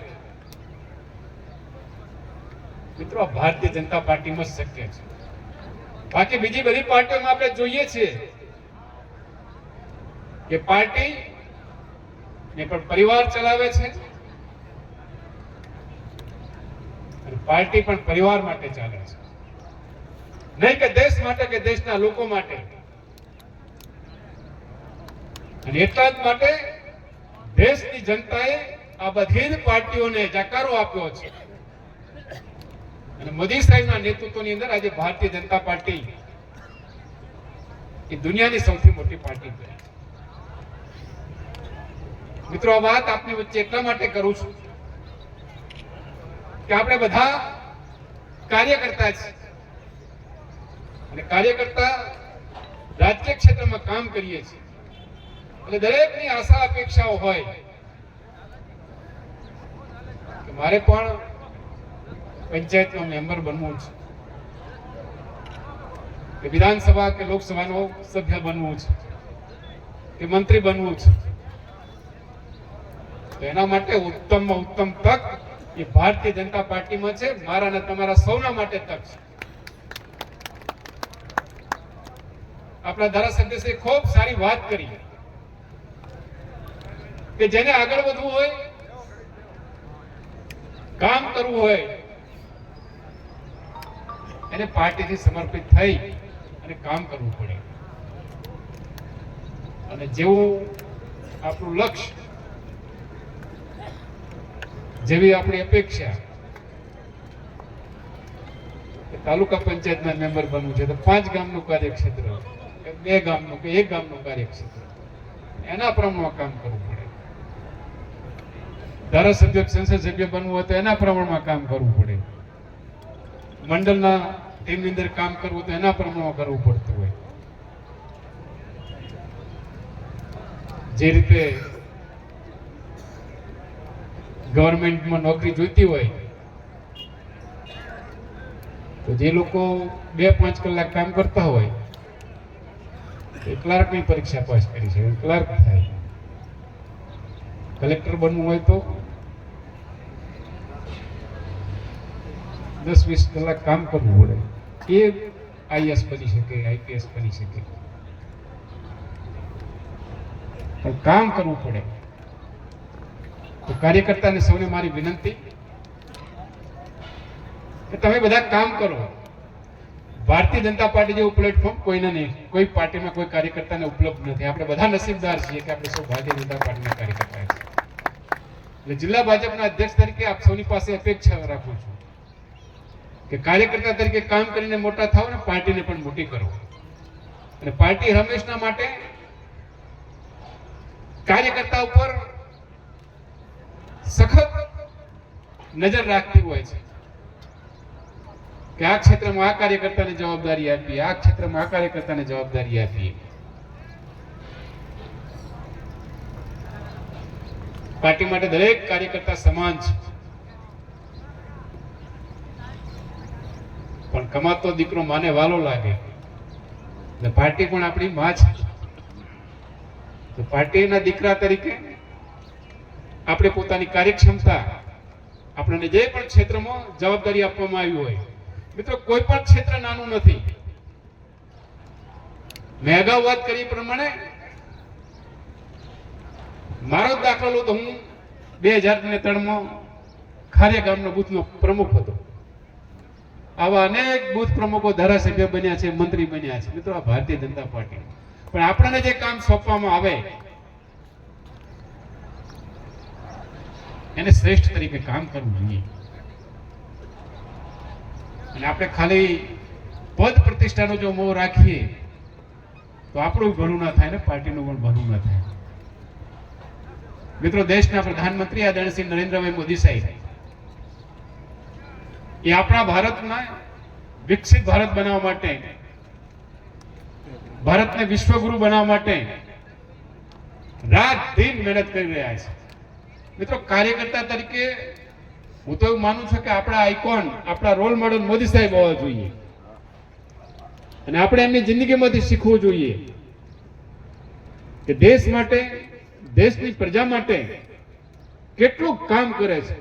મિત્રો, ભારતીય જનતા પાર્ટીમાં શક્ય છે. બાકી બીજી બધી પાર્ટીઓમાં આપણે જોઈએ છીએ કે પાર્ટી ને પણ પરિવાર ચલાવે છે અને પાર્ટી પણ પરિવાર માટે ચાલે છે, નહીં કે દેશ માટે કે દેશના લોકો માટે. અને એટલા જ માટે દેશની જનતાએ આ બધી જ પાર્ટીઓને જકારો આપ્યો છે અને મોદી સાહેબના નેતૃત્વની અંદર આજે ભારતીય જનતા પાર્ટી એ દુનિયાની સૌથી મોટી પાર્ટી છે. મિત્રો, આ વાત આપની વચ્ચે એટલા માટે કરું છું કે આપણે બધા કાર્યકર્તા છે અને કાર્યકર્તા રાજકીય ક્ષેત્રમાં કામ કરીએ છીએ. એટલે દરેકની આશા અપેક્ષાઓ હોય કે મારે પણ પંચાયતનો મેમ્બર બનવું છે, કે વિધાનસભા કે લોકસભાનો સભ્ય બનવું છે, કે મંત્રી બનવું છે. તો એના માટે ઉત્તમમાં ઉત્તમ તક એ ભારતીય જનતા પાર્ટીમાં છે. મારા અને તમારા સૌના માટે તક છે. આપણા ધારાસભ્યશ્રી ખૂબ સારી વાત કરી કે જેને આગળ વધવું હોય, કામ કરવું હોય, એને પાર્ટીથી સમર્પિત થઈ અને કામ કરવું પડે. અને જેવું આપણું લક્ષ્ય, જેવી આપણી અપેક્ષા કે તાલુકા પંચાયતના મેમ્બર બનવું છે તો 5 ગામનું કાર્યક્ષેત્ર, કે 2 ગામનું કે 1 ગામનું કાર્યક્ષેત્ર, એના પ્રમાણમાં કામ કરવું પડે. ધારાસભ્ય સંસદ સભ્ય બનવું હોય તો એના પ્રમાણમાં કામ કરવું પડે. મંડળના ટીમની અંદર કામ કરવું તો એના પ્રમાણમાં કરવું પડતું હોય. જે રીતે ગવર્મેન્ટમાં નોકરી જોઈતી હોય તો જે લોકો 2-5 કલાક કામ કરતા હોય એ ક્લાર્કની પરીક્ષા પાસ કરી છે, ક્લાર્ક થાય. કલેક્ટર બનવું હોય તો 10-20 કલાક કામ કરવું પડે. એ આઈએસ બની શકે, આઈપીએસ બની શકે, પણ કામ કરવું પડે. તો કાર્યકર્તાને સૌને મારી વિનંતી કે તમે બધા કામ કરો. ભારતીય જનતા પાર્ટી જેવું પ્લેટફોર્મ કોઈને નહીં, કોઈ પાર્ટીમાં કોઈ કાર્યકર્તાને ઉપલબ્ધ નથી. આપણે બધા નસીબદાર છીએ કે આપણે સૌ ભારતીય જનતા પાર્ટીના કાર્યકર્તા છીએ. એટલે જિલ્લા ભાજપના અધ્યક્ષ તરીકે આપ સૌની પાસે અપેક્ષા રાખું છું કે કાર્યકર્તા તરીકે કામ કરીને મોટા થાવ ને પાર્ટીને પણ મોટી કરો. અને પાર્ટી હંમેશના માટે કાર્યકર્તા ઉપર સખત નજર રાખતી હોય છે કે આ ક્ષેત્રમાં આ કાર્યકર્તાને જવાબદારી આપીએ, આ ક્ષેત્રમાં આ કાર્યકર્તાને જવાબદારી આપીએ. પાર્ટી માટે દરેક કાર્યકર્તા સમાન છે, પણ કમાતો દીકરો માને વાલો લાગે. એટલે પાર્ટી પણ આપણી માં છે. તો પાર્ટીના દીકરા તરીકે આપણે પોતાની કાર્યક્ષમતા, આપણને જે પણ ક્ષેત્રમાં જવાબદારી આપવામાં આવી હોય, મિત્રો કોઈ પણ ક્ષેત્ર નાનું નથી. મેં અગાઉ વાત કરી પ્રમાણે મારો દાખલો લો તો હું 2003માં ખારિયા ગામનો બૂથનો પ્રમુખ હતો. આવા અનેક બૂથ પ્રમુખો ધારાસભ્ય બન્યા છે, મંત્રી બન્યા છે. મિત્રો આ ભારતીય જનતા પાર્ટી. પણ આપણને જે કામ સોંપવામાં આવે એને શ્રેષ્ઠ તરીકે કામ કરવું જોઈએ. અને આપણે ખાલી પદ પ્રતિષ્ઠાનો જો મોહ રાખીએ તો આપણું ભલું ના થાય ને પાર્ટીનું પણ ભલું ના થાય. મિત્રો દેશના પ્રધાનમંત્રી આદરણીય શ્રી નરેન્દ્રભાઈ મોદી સાહેબ એ આપણા ભારતના વિકસિત ભારત બનાવવા માટે, ભારતને વિશ્વગુરુ બનાવવા માટે રાત દિન મહેનત કરી રહ્યા છે. મિત્રો કાર્યકર્તા તરીકે હું તો એવું માનું છું કે આપણા આઇકોન, આપણા રોલ મોડલ મોદી સાહેબ હોવા જોઈએ. અને આપણે એમની જિંદગીમાંથી શીખવું જોઈએ કે દેશ માટે, દેશની પ્રજા માટે કેટલું કામ કરે છે.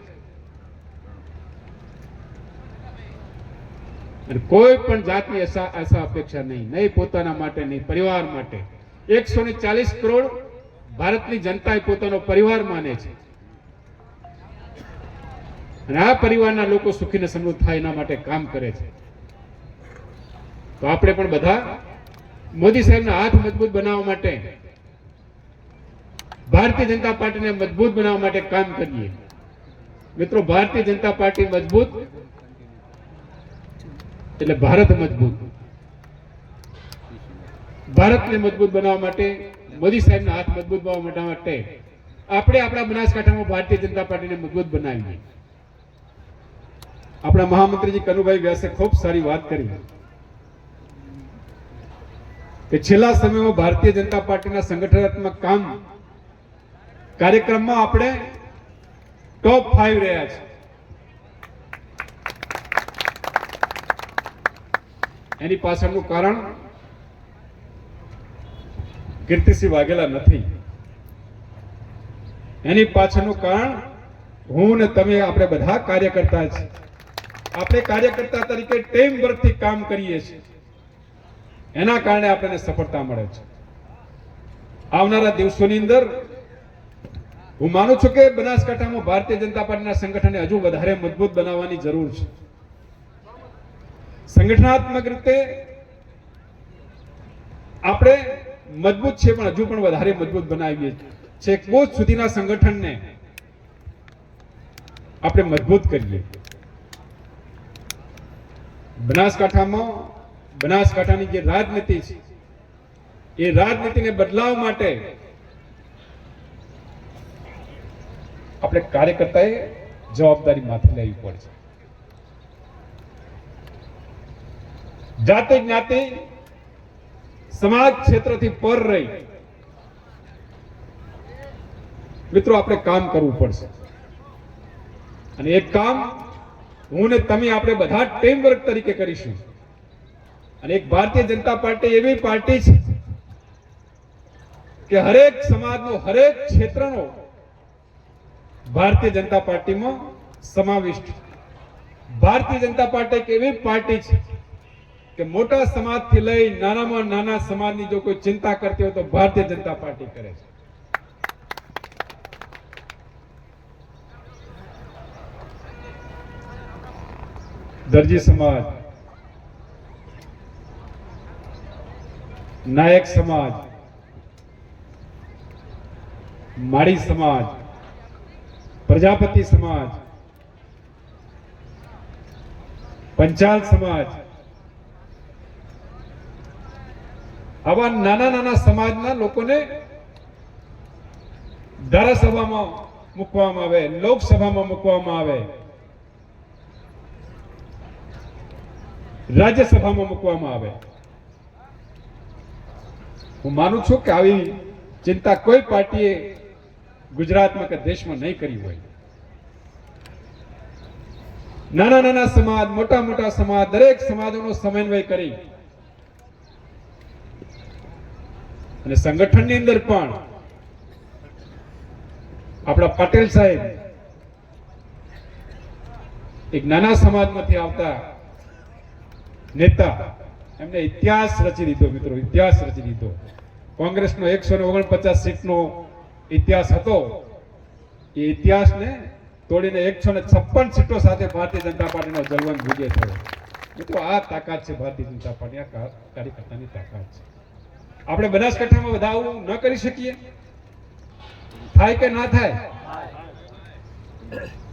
અને કોઈ પણ જાતની આશા અપેક્ષા નહીં પોતાના માટે, નહીં પરિવાર માટે. 140 કરોડ ભારતની જનતા એ પોતાનો પરિવાર માને છે. અને આ પરિવારના લોકો સુખી ને સમૃદ્ધ થાય એના માટે કામ કરે છે. તો આપણે પણ બધા મોદી સાહેબના હાથ મજબૂત બનાવવા માટે, ભારતીય જનતા પાર્ટીને મજબૂત બનાવવા માટે કામ કરીએ. મિત્રો ભારતીય જનતા પાર્ટી મજબૂત એટલે ભારત મજબૂત. ભારતને મજબૂત બનાવવા માટે, મોદી સાહેબના હાથ મજબૂત બનાવવા માટે આપણે આપણા બનાસકાંઠામાં ભારતીય જનતા પાર્ટીને મજબૂત બનાવીએ. આપણા મહામંત્રીજી કનુભાઈ વ્યાસે ખૂબ સારી વાત કરી કે છેલ્લા સમયમાં ભારતીય જનતા પાર્ટીના સંગઠનાત્મક કામ કાર્યક્રમમાં આપણે ટોપ 5 રહ્યા છે. એની પાછળનું કારણ કીર્તિસિંહ વાઘેલા નથી. એની પાછળનું કારણ હું ને તમે, આપણે બધા કાર્યકર્તા છે. આપણે કાર્યકર્તા તરીકે ટીમ વર્કથી કામ કરીએ છીએ. એના કારણે આપણને સફળતા મળે છે. આવનારા દિવસોની અંદર હું માનું છું કે બનાસકાંઠામાં ભારતીય જનતા પાર્ટીના સંગઠનને હજુ વધારે મજબૂત બનાવવાની જરૂર છે. સંગઠનાત્મક રીતે આપણે મજબૂત છે, પણ હજુ પણ વધારે મજબૂત બનાવીએ છે. કોચ સુધીના સંગઠનને આપણે મજબૂત કરીએ. બનાસકાંઠામાં બનાસકાંઠાની જે રાજનીતિ છે એ રાજનીતિને બદલાવ માટે આપણે કાર્યકર્તાએ જવાબદારી માથે લેવી પડશે. જાતિ જ્ઞાતિ સમાજ ક્ષેત્રથી પર રહી મિત્રો આપણે કામ કરવું પડશે. અને એક કામ હું ને તમે આપણે બધા ટીમ વર્ક તરીકે કરીશું. અને એક ભારતીય જનતા પાર્ટી એવી પાર્ટી છે કે હરેક સમાજનો, હરેક ક્ષેત્રનો ભારતીય જનતા પાર્ટીમાં સમાવિષ્ટ. ભારતીય જનતા પાર્ટી એક એવી પાર્ટી છે કે મોટા સમાજથી લઈ નાનામાં નાના સમાજની જો કોઈ ચિંતા કરતી હોય તો ભારતીય જનતા પાર્ટી કરે છે. દરજી સમાજ, નાયક સમાજ, માળી સમાજ, પ્રજાપતિ સમાજ, પંચાલ સમાજ, આવા નાના નાના સમાજના લોકોને ધારાસભામાં મૂકવામાં આવે, લોકસભામાં મૂકવામાં આવે, રાજ્યસભામાં મૂકવામાં આવે. હું માનું છું કે આવી ચિંતા કોઈ પાર્ટીએ ગુજરાતમાં કે દેશમાં નહીં કરી હોય. નાના નાના સમાજ, મોટા મોટા સમાજ, દરેક સમાજોનો સમન્વય કરી અને સંગઠનની અંદર પણ આપણા પટેલ સાહેબ એક નાના સમાજમાંથી આવતા નેતા, એમને ઇતિહાસ રચી દીધો. મિત્રો, ઇતિહાસ રચી દીધો. કોંગ્રેસનો 149 સીટનો ઇતિહાસ હતો, એ ઇતિહાસને તોડીને 156 સીટો સાથે ભારતીય જનતા પાર્ટીનો જલવંત વિજય થયો. મિત્રો, આ તાકાત છે ભારતીય જનતા પાર્ટી, આ કાર્યકર્તાની તાકાત છે. આપણે બનાસકાંઠામાં બધા આવું ન કરી શકીએ? થાય કે ના થાય?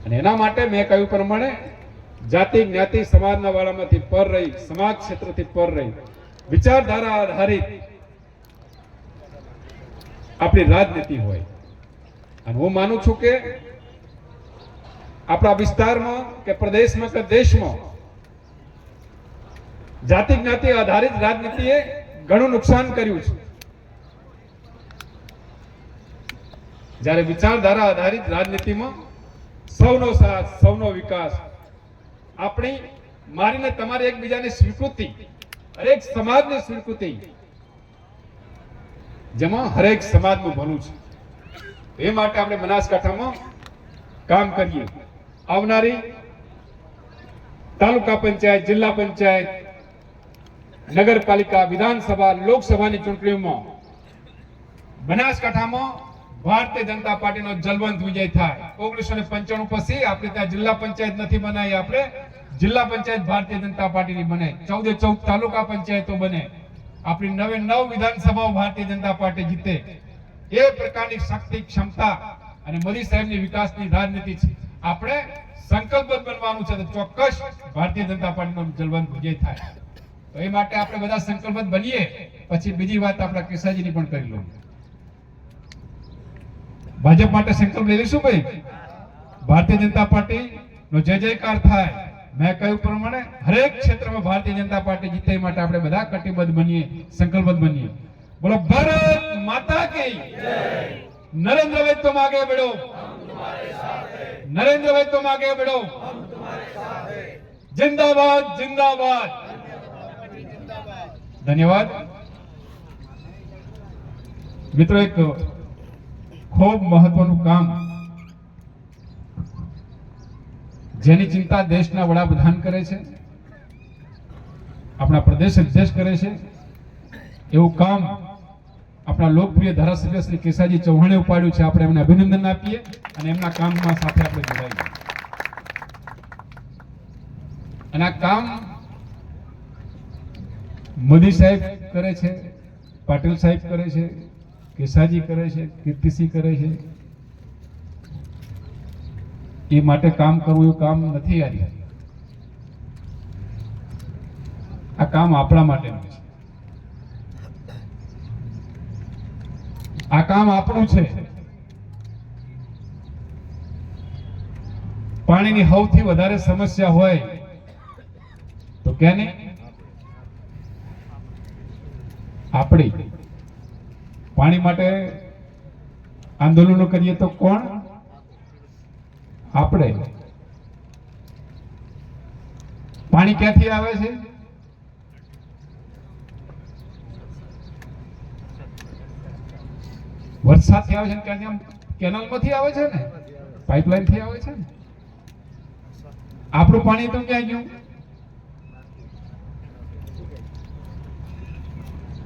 અને એના માટે મેં કહ્યું પ્રમાણે જાતિ જ્ઞાતિ સમાજના વાળામાંથી પર રહી, સમાજ ક્ષેત્રથી પર રહી, વિચારધારા આધારિત આપણી રાજનીતિ હોય. અને હું માનું છું કે આપણા વિસ્તારમાં કે પ્રદેશમાં કે દેશમાં જાતિ જ્ઞાતિ આધારિત રાજનીતિએ ઘણું નુકસાન કર્યું છે. જ્યારે વિચારધારા આધારિત રાજનીતિમાં સૌનો સાથ, સૌનો વિકાસ, આપણી મારીને તમારી એકબીજાની સ્વીકૃતિ, હરેક સમાજની સ્વીકૃતિ, જેમાં હરેક સમાજનું ભલું છે. એ માટે આપણે બનાસકાંઠામાં કામ કરીએ. આવનારી તાલુકા પંચાયત, જિલ્લા પંચાયત, નગરપાલિકા, વિધાનસભા, લોકસભાની ચૂંટણીઓમાં બનાસકાંઠામાં ભારતીય જનતા પાર્ટીનો જલવંત વિજય થાય. 1995 પછી આપણે ત્યાં જિલ્લા પંચાયત નથી બનાવી, આપણે જિલ્લા પંચાયત ભારતીય જનતા પાર્ટીની બને, 14 તાલુકા પંચાયતો બને, આપણી 9 વિધાનસભાઓ ભારતીય જનતા પાર્ટી જીતે. એ પ્રકારની શક્તિ, ક્ષમતા અને મોદી સાહેબની વિકાસની રાજનીતિ છે. આપણે સંકલ્પબદ્ધ બનવાનું છે તો ચોક્કસ ભારતીય જનતા પાર્ટીનો જલવંત વિજય થાય. તો એ માટે આપણે બધા સંકલ્પબદ્ધ બનીએ. પછી બીજી વાત આપણા કેસાજીની પણ કરી લઉં. ભાજપ માટે સંકલ્પ લઈ લઈશું ભાઈ. ભારતીય જનતા પાર્ટી નો જય જયકાર થાય, મેં કહ્યું પ્રમાણે હરેક ક્ષેત્રમાં ભારતીય જનતા પાર્ટી જીતે એ માટે આપણે બધા કટિબદ્ધ બનીએ, સંકલ્પબદ્ધ બનીએ. બોલો ભારત માતા કી જય. નરેન્દ્રભાઈ तुम आगे बढ़ो, नरेंद्रभाई तुम आगे बढ़ो, जिंदाबाद जिंदाबाद. धन्यवाद મિત્રો. એક ખૂબ મહત્વનું કામ જેની ચિંતા દેશના વડાપ્રધાન કરે છે, આપણા પ્રદેશ અધ્યક્ષ કરે છે, એવું કામ આપણા લોકપ્રિય ધારાસભ્ય શ્રી કેસાજી ચૌહાણે ઉપાડ્યું છે. આપણે એમને અભિનંદન આપીએ અને એમના કામમાં સાથે આપણે જોડાઈએ. અને આ કામ મોદી સાહેબ કરે છે, પાટીલ સાહેબ કરે છે, કેસાજી કરે છે, કીર્તિસિંહ કરે છે. એ માટે કામ કરવું એવું કામ નથી યાર. આ કામ આપણા માટેનું છે. આ કામ આપણું છે. પાણીની સૌથી વધારે સમસ્યા હોય તો કેની? આપણી. પાણી માટે આંદોલનો કરીએ તો કોણ? આપણે. પાણી ક્યાંથી આવે છે? વરસાદથી આવે છે. ક્યાંથી? આમ કેનાલમાંથી આવે છે ને, પાઇપલાઇન થી આવે છે ને. આપણું પાણી તો ક્યાં ગયું?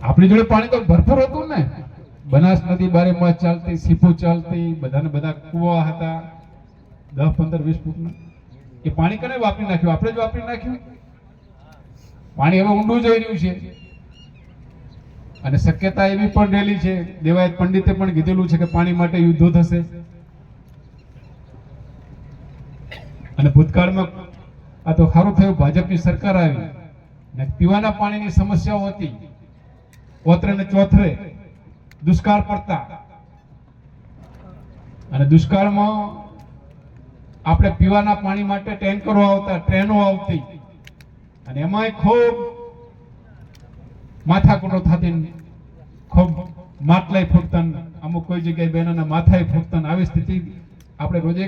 આપણી જોડે પાણી તો ભરપૂર હતું ને. બનાસ નદી બારે માસ ચાલતી, સીપુ ચાલતી, બધાને બધા કુવા હતા 10, 15, 20 ફૂટના. એ પાણી કને વાપરી નાખ્યું? આપણે જ વાપરી નાખ્યું. પાણી હવે ઊંડું જઈ રહ્યું છે અને શક્યતા એવી પણ રહેલી છે, દેવાયત પંડિતે પણ કીધેલું છે કે પાણી માટે યુદ્ધો થશે. અને ભૂતકાળમાં આ તો સારું થયું ભાજપની સરકાર આવી ને પીવાના પાણીની સમસ્યાઓ હતી. ઓતરે ને ચોથરે દુષ્કાળ પડતા અને દુષ્કાળમાં આપણે પીવાના પાણી માટે ટેન્કરો આવતા, ટ્રેનો આવતી અને એમાંય ખૂબ માથાકૂટો થતી, ખૂબ માટલાય ફૂટતા, અમુક કોઈ જગ્યાએ બહેનોના માથાએ ફૂટતા. આવી સ્થિતિ આપણે રોજે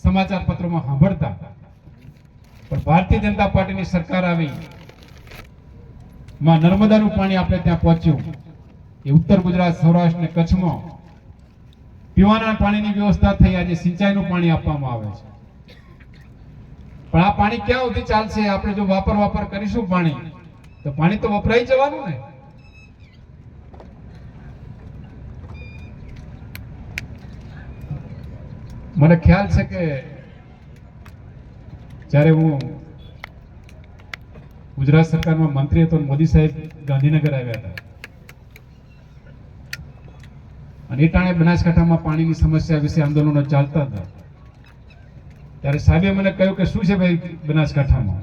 સમાચાર પત્રોમાં સાંભળતા. પણ ભારતીય જનતા પાર્ટીની સરકાર આવી, માં નર્મદાનું પાણી આપણે ત્યાં પહોંચ્યું. એ ઉત્તર ગુજરાત, સૌરાષ્ટ્ર ને કચ્છમાં પીવાના પાણીની વ્યવસ્થા થઈ. આજે સિંચાઈનું પાણી આપવામાં આવે છે. પણ આ પાણી ક્યાં સુધી ચાલશે? આપણે જો વાપર કરીશું પાણી તો પાણી તો વપરાઈ જવાનું ને. મને ખ્યાલ છે કે જ્યારે હું ગુજરાત સરકારમાં મંત્રી હતો, મોદી સાહેબ ગાંધીનગર આવ્યા હતા અને એ ટાણે બનાસકાંઠામાં પાણીની સમસ્યા વિશે આંદોલનો ચાલતા હતા. ત્યારે સાહેબે મને કહ્યું કે શું છે ભાઈ બનાસકાંઠામાં?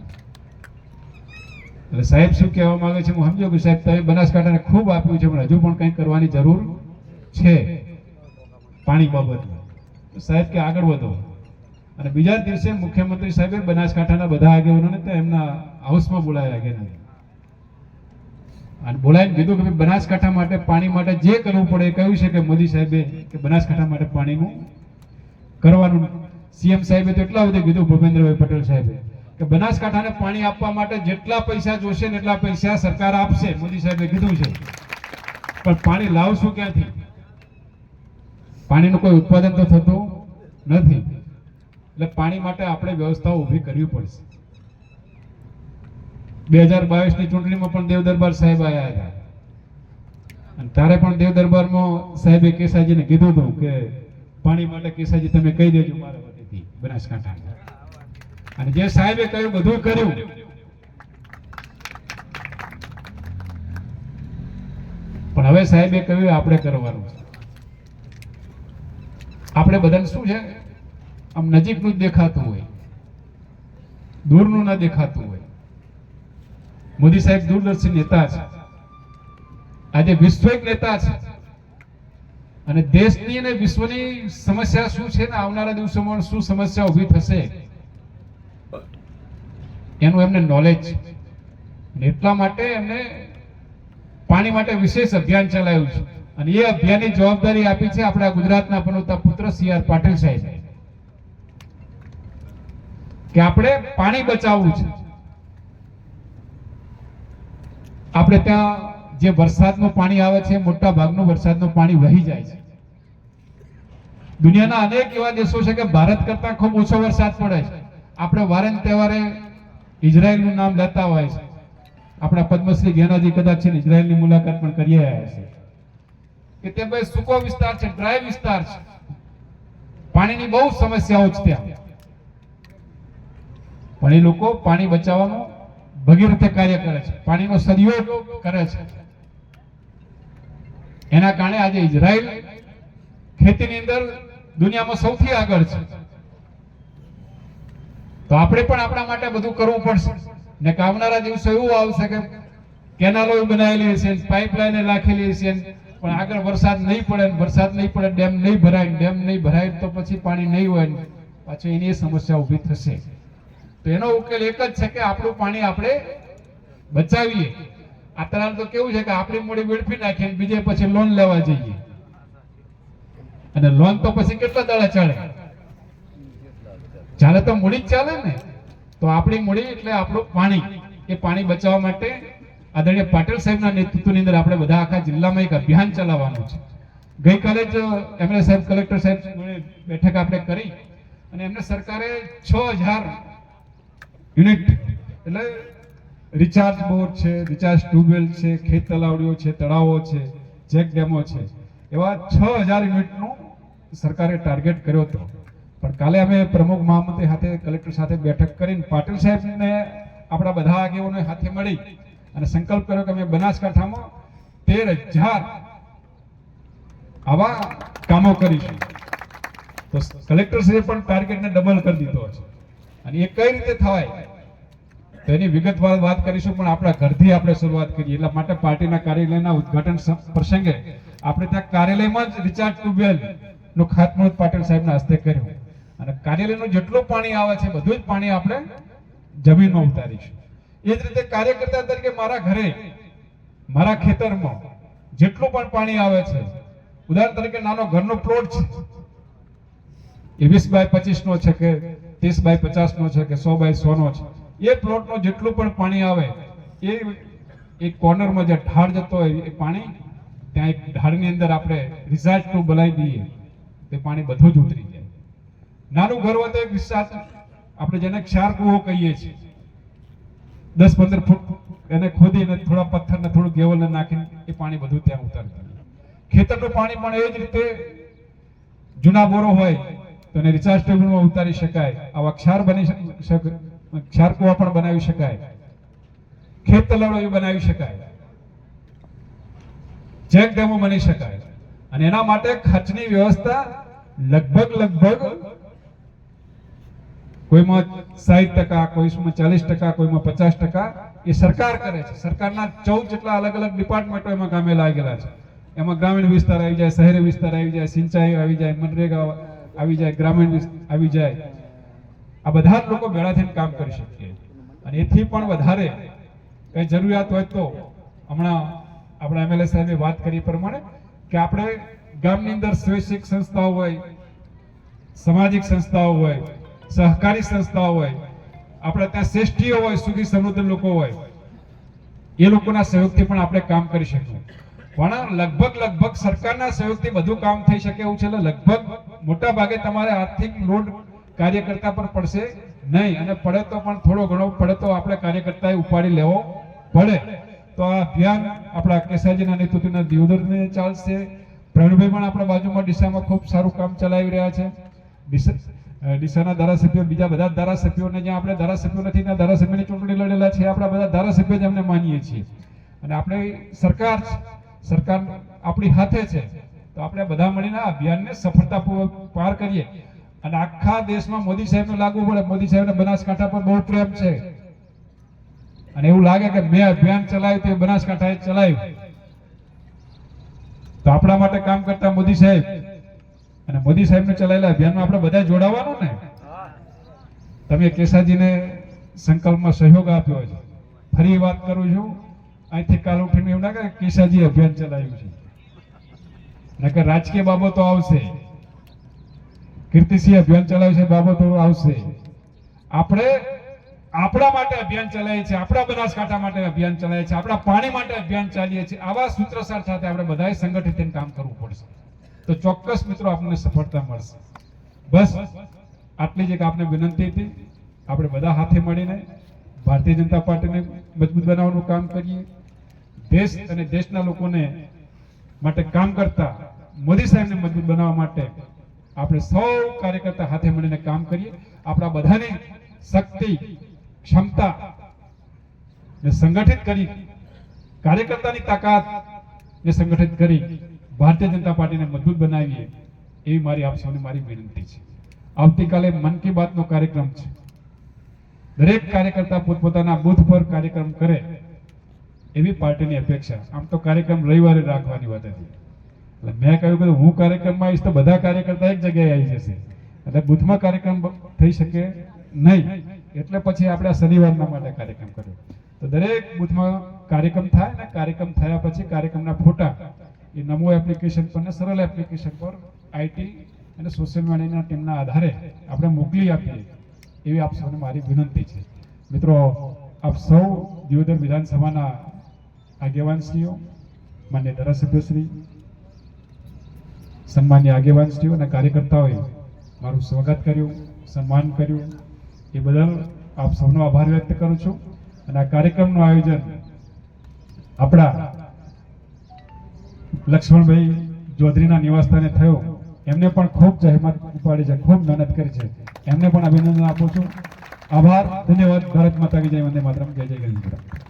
એટલે સાહેબ શું કહેવા માંગે છે હું સમજો કે સાહેબ તમે બનાસકાંઠાને ખૂબ આપ્યું છે, પણ હજુ પણ કંઈક કરવાની જરૂર છે પાણી બાબતમાં. સાહેબ કે આગળ વધો. અને બીજા દિવસે મુખ્યમંત્રી સાહેબે બનાસકાંઠાના બધા આગેવાનોને એમના હાઉસમાં બોલાવ્યા કે નહીં, અને બોલાવીને કીધું કે બનાસકાંઠા માટે પાણી માટે જે કરવું પડે એ કહ્યું છે કે મોદી સાહેબે કે બનાસકાંઠા માટે પાણીનું કરવાનું. સીએમ સાહેબે તો એટલા બધું કીધું, ભૂપેન્દ્રભાઈ પટેલ સાહેબે, કે બનાસકાંઠાને પાણી આપવા માટે જેટલા પૈસા જોશે ને એટલા પૈસા સરકાર આપશે. મોદી સાહેબે કીધું છે, પણ પાણી લાવશું ક્યાંથી? પાણીનું કોઈ ઉત્પાદન તો થતું નથી. એટલે પાણી માટે આપણે વ્યવસ્થાઓ ઊભી કરવી પડશે. 2022ની ચૂંટણીમાં પણ દેવ દરબાર સાહેબ આવ્યા હતા અને ત્યારે પણ દેવ દરબારમાં સાહેબે કેસાજીને કીધું હતું કે પાણી માટે કેસાજી તમે કહી દેજો મારા વતીથી બનાસકાંઠા. અને જે સાહેબે કહ્યું બધું કર્યું. પણ હવે સાહેબે કહ્યું આપણે કરવાનું છે. આપણે બધાને શું છે, આમ નજીકનું જ દેખાતું હોય, દૂરનું ના દેખાતું હોય. મોદી સાહેબ દૂરદર્શી નેતા છે, આજે વિશ્વિક નેતા છે અને દેશની અને વિશ્વની સમસ્યા શું છે ને આવનારા દિવસોમાં શું સમસ્યા ઊભી થશે એનું એમને નોલેજ છે અને એટલા માટે એમને પાણી માટે વિશેષ અભિયાન ચલાવ્યું છે અને એ અભિયાનની જવાબદારી આપી છે આપણા ગુજરાતના પનોતા પુત્ર C.R. પાટીલ સાહેબ કે આપણે પાણી બચાવવું છે. આપણે ત્યાં જે વરસાદનું પાણી આવે છે મોટા ભાગનું વરસાદનું પાણી વહી જાય છે. દુનિયાના અનેક એવા દેશો છે કે ભારત કરતા ખૂબ ઓછો વરસાદ પડે છે. આપણે વારે ને તહેવારે ઇઝરાયલનું નામ લેતા હોય છે. આપણા પદ્મશ્રી ઘેનાજી કદાચ છે ઇઝરાયલની મુલાકાત પણ કરી આવ્યા છે કે તે ભાઈ સૂકો વિસ્તાર છે, ડ્રાય વિસ્તાર છે, પાણીની બહુ સમસ્યાઓ છે ત્યાં, પણ એ લોકો પાણી બચાવવાનું ભગીરથે કાર્ય કરે છે, પાણીનો સદુપયોગ કરે છે. એના કારણે આજે ઇઝરાયલ ખેતીની અંદર દુનિયામાં સૌથી આગળ છે. તો આપણે પણ આપણા માટે બધું કરવું પડશે ને આવનારા દિવસો એવું આવશે કે કેનાલો બનાવેલી હશે, પાઇપલાઇન નાખેલી હશે, પણ આગળ વરસાદ નહીં પડે, વરસાદ નહીં પડે, ડેમ નહીં ભરાય, ડેમ નહીં ભરાય તો પછી પાણી નહીં હોય, પાછી એની સમસ્યા ઊભી થશે. તો એનો ઉકેલ એક જ છે કે આપણું પાણી આપણે બચાવીએ. અત્યારે તો કેવું છે કે આપણી મૂડી વેડફી નાખીએ બીજે પછી લોન લેવા જઈએ, અને લોન તો પછી કેટલા દાડા ચાલે? ચાલે તો મૂડી જ ચાલે ને. તો આપણી મૂડી એટલે આપણું પાણી, એ પાણી બચાવવા માટે આદરણીય પાટીલ સાહેબના નેતૃત્વની અંદર આપણે બધા આખા જિલ્લામાં એક અભિયાન ચલાવવાનું છે. ગઈકાલે જ એમએલએ સાહેબ, કલેક્ટર સાહેબ બેઠક આપણે કરી અને એમને સરકારે 6000 યુનિટ એટલે રિચાર્જ બોર છે, રિચાર્જ ટ્યુબવેલ છે, ખેત તલાવડીઓ છે, તળાવો છે, ચેક ડેમો છે, એવા 6000 યુનિટનું સરકારે ટાર્ગેટ કર્યો હતો. પણ કાલે અમે પ્રમુખ મહામંત્રી સાથે, કલેક્ટર સાથે બેઠક કરીને પાટીલ સાહેબને આપણા બધા આગેવાનો સાથે મળી અને સંકલ્પ કર્યો કે અમે બનાસકાંઠામાં 13000 આવા કામો કરીશું. તો કલેક્ટર સાહેબે પણ ટાર્ગેટને ડબલ કરી દીધો છે અને એ કઈ રીતે થાય તો એની વિગતવાર વાત કરીશું, પણ આપણા ઘરથી આપણે શરૂઆત કરીએ. એટલા માટે પાર્ટીના કાર્યાલયના ઉદ્ઘાટન પ્રસંગે આપણે ત્યાં કાર્યાલયમાં જ રિચાર્જ ટ્યુબવેલ નું ખાતમુહૂર્ત પાટીલ સાહેબના હસ્તે કર્યું અને કાર્યાલયનું જેટલું પાણી આવે છે બધું જ પાણી આપણે જમીનમાં ઉતારીશું. એ જ રીતે કાર્યકર્તા તરીકે મારા ઘરે, મારા ખેતરમાં જેટલું પણ પાણી આવે છે, ઉદાહરણ તરીકે નાનો ઘરનો પ્લોટ છે, એ 20 બાય 25 નો છે કે 30 બાય 50 નો છે કે 100 બાય 100 નો છે, એ પ્લોટનું જેટલું પણ પાણી આવે એ એક કોર્નરમાં જે ઢાળ જતો હોય એ પાણી ત્યાં એક ઢાળની અંદર આપણે રિચાર્જ ટ્યુબ બનાવી દઈએ, તે પાણી બધું જ ઉતરી જાય. નાનું ઘર હોય તો એક વિસ્તાર આપણે જેને ક્ષાર કૂવો કહીએ છીએ, 10-15 ફૂટ એને ખોદીને થોડા પથ્થરને થોડું ગેવલને નાખીને એ પાણી બધું ત્યાં ઉતારી દઈએ. ખેતરનું પાણી પણ એ જ રીતે જૂના બોરો હોય તો એને રિચાર્જ ટ્યુબમાં ઉતારી શકાય, આવા ક્ષાર બની શકે, ક્ષાર કૂવા પણ બનાવી શકાય, ખેત તલાવડીઓ બનાવી શકાય, ચેક ડેમો બની શકાય. અને એના માટે ખર્ચની વ્યવસ્થા લગભગ કોઈમાં 60%, કોઈમાં 40%, કોઈમાં 50% એ સરકાર કરે છે. સરકારના 14 જેટલા અલગ અલગ ડિપાર્ટમેન્ટો એમાં કામે લાગેલા છે. એમાં ગ્રામીણ વિસ્તાર આવી જાય, શહેરી વિસ્તાર આવી જાય, સિંચાઈ આવી જાય, મનરેગા આવી જાય, ગ્રામીણ આવી જાય. આ બધા જ લોકો ભેળા થઈને કામ કરી શકીએ. અને એથી પણ વધારે કઈ જરૂરિયાત હોય તો હમણાં આપણા એમએલએ સાહેબે વાત કરી પ્રમાણે કે આપણે ગામની અંદર સ્વૈચ્છિક સંસ્થાઓ હોય, સામાજિક સંસ્થાઓ હોય, સહકારી સંસ્થાઓ હોય, આપણે ત્યાં શ્રેષ્ઠીઓ હોય, સુખી સમૃદ્ધ લોકો હોય, એ લોકોના સહયોગથી પણ આપણે કામ કરી શકીએ. પણ લગભગ સરકારના સહયોગથી બધું કામ થઈ શકે એવું છે. એટલે લગભગ મોટા ભાગે તમારે આર્થિક લોડ કાર્યકર્તા પર પડશે નહીં, અને પડે તો પણ થોડો ઘણો પડે તો આપણે કાર્યકર્તાએ ઉપાડી લેવો પડે. તો આ અભિયાન આપણા કેસાજીના નેતૃત્વના દિયોદરને ચાલશે. પ્રવીણભાઈ પણ આપણા બાજુમાં ડીસામાં ખૂબ સારું કામ ચલાવી રહ્યા છે. ડીસાના ધારાસભ્યો, બીજા બધા ધારાસભ્યોને, જ્યાં આપણે ધારાસભ્યો નથી ત્યાં ધારાસભ્યની ચૂંટણી લડેલા છે, આપણા બધા ધારાસભ્યો જ એમને માનીએ છીએ. અને આપણે સરકાર આપણી હાથે છે, તો આપણે બધા મળીને આ અભિયાનને સફળતાપૂર્વક પાર કરીએ. અને આખા દેશમાં મોદી સાહેબને લાગુ પડે. મોદી સાહેબને બનાસકાંઠા પર બહુ પ્રેમ છે અને એવું લાગે કે મેં અભિયાન ચલાવ્યું તો એ બનાસકાંઠાએ ચલાવ્યું. તો આપણા માટે કામ કરતા મોદી સાહેબ અને મોદી સાહેબને ચલાવેલા અભિયાનમાં આપણે બધા જોડાવાનું ને. તમે કેસાજીને સંકલ્પમાં સહયોગ આપ્યો છે. ફરી વાત કરું છું, અહીંથી કાલ ઉઠીને એવું ના કે કેશાજી અભિયાન ચલાવ્યું છે, નકર રાજકીય બાબતો આવશે, કીર્તિસિંહ અભિયાન ચલાવ્યું છે, બાબતો આવશે. આપણે આપણા માટે અભિયાન ચલાવીએ છીએ, આપણા બનાસકાંઠા માટે અભિયાન ચલાવીએ છીએ, આપણા પાણી માટે અભિયાન ચાલીએ છીએ. આવા સૂત્રસાર સાથે આપણે બધાએ સંગઠિત થઈને કામ કરવું પડશે, તો ચોક્કસ મિત્રો આપણને સફળતા મળશે. બસ આટલી જ એક આપને વિનંતી હતી. આપણે બધા હાથે મળીને ભારતીય જનતા પાર્ટીને મજબૂત બનાવવાનું કામ કરીએ. દેશ અને દેશના લોકોને માટે કામ કરતા મોદી સાહેબને મજબૂત બનાવવા માટે આપણે સૌ કાર્યકર્તા હાથે મળીને કામ કરીએ. આપણા બધાની શક્તિ, ક્ષમતા ને સંગઠિત કરી, કાર્યકર્તાની તાકાત ને સંગઠિત કરી ભારતીય જનતા પાર્ટીને મજબૂત બનાવીએ, એવી મારી આપ સૌને મારી વિનંતી છે. આવતીકાલે મન કી બાતનો કાર્યક્રમ છે. દરેક કાર્યકર્તા પોતપોતાના બૂથ પર કાર્યક્રમ કરે એવી પાર્ટીની અપેક્ષા. આમ તો કાર્યક્રમ રવિવારે રાખવાની વાત હતી, એટલે મેં કહ્યું કે હું કાર્યક્રમમાં આવીશ તો બધા કાર્યકર્તા એક જગ્યાએ આવી જશે, એટલે બૂથમાં કાર્યક્રમ થઈ શકે નહીં. એટલે પછી આપણે આ શનિવારના માટે કાર્યક્રમ કર્યો. તો દરેક બૂથમાં કાર્યક્રમ થાય ને કાર્યક્રમ થયા પછી કાર્યક્રમના ફોટા એ નમો એપ્લિકેશન પર ને સરળ એપ્લિકેશન પર આઈટી અને સોશિયલ મીડિયાના ટીમના આધારે આપણે મોકલી આપીએ, એવી આપ સૌને મારી વિનંતી છે. મિત્રો, આપ સૌ દિયોદર વિધાનસભાના આગેવાનશ્રીઓ, માન્ય ધારાસભ્યશ્રી, સન્માન્ય આગેવાનશ્રીઓ અને કાર્યકર્તાઓએ મારું સ્વાગત કર્યું, સન્માન કર્યું, એ બદલ આપ સૌનો આભાર વ્યક્ત કરું છું. અને આ કાર્યક્રમનું આયોજન આપણા લક્ષ્મણભાઈ ચૌધરીના નિવાસસ્થાને થયો. એમને પણ ખૂબ જહેમત ઉપાડી છે, ખૂબ મહેનત કરી છે, એમને પણ અભિનંદન આપું છું. આભાર, ધન્યવાદ. ભારત માતા કી જય, વંદે માતરમ. જય જય ગરવી.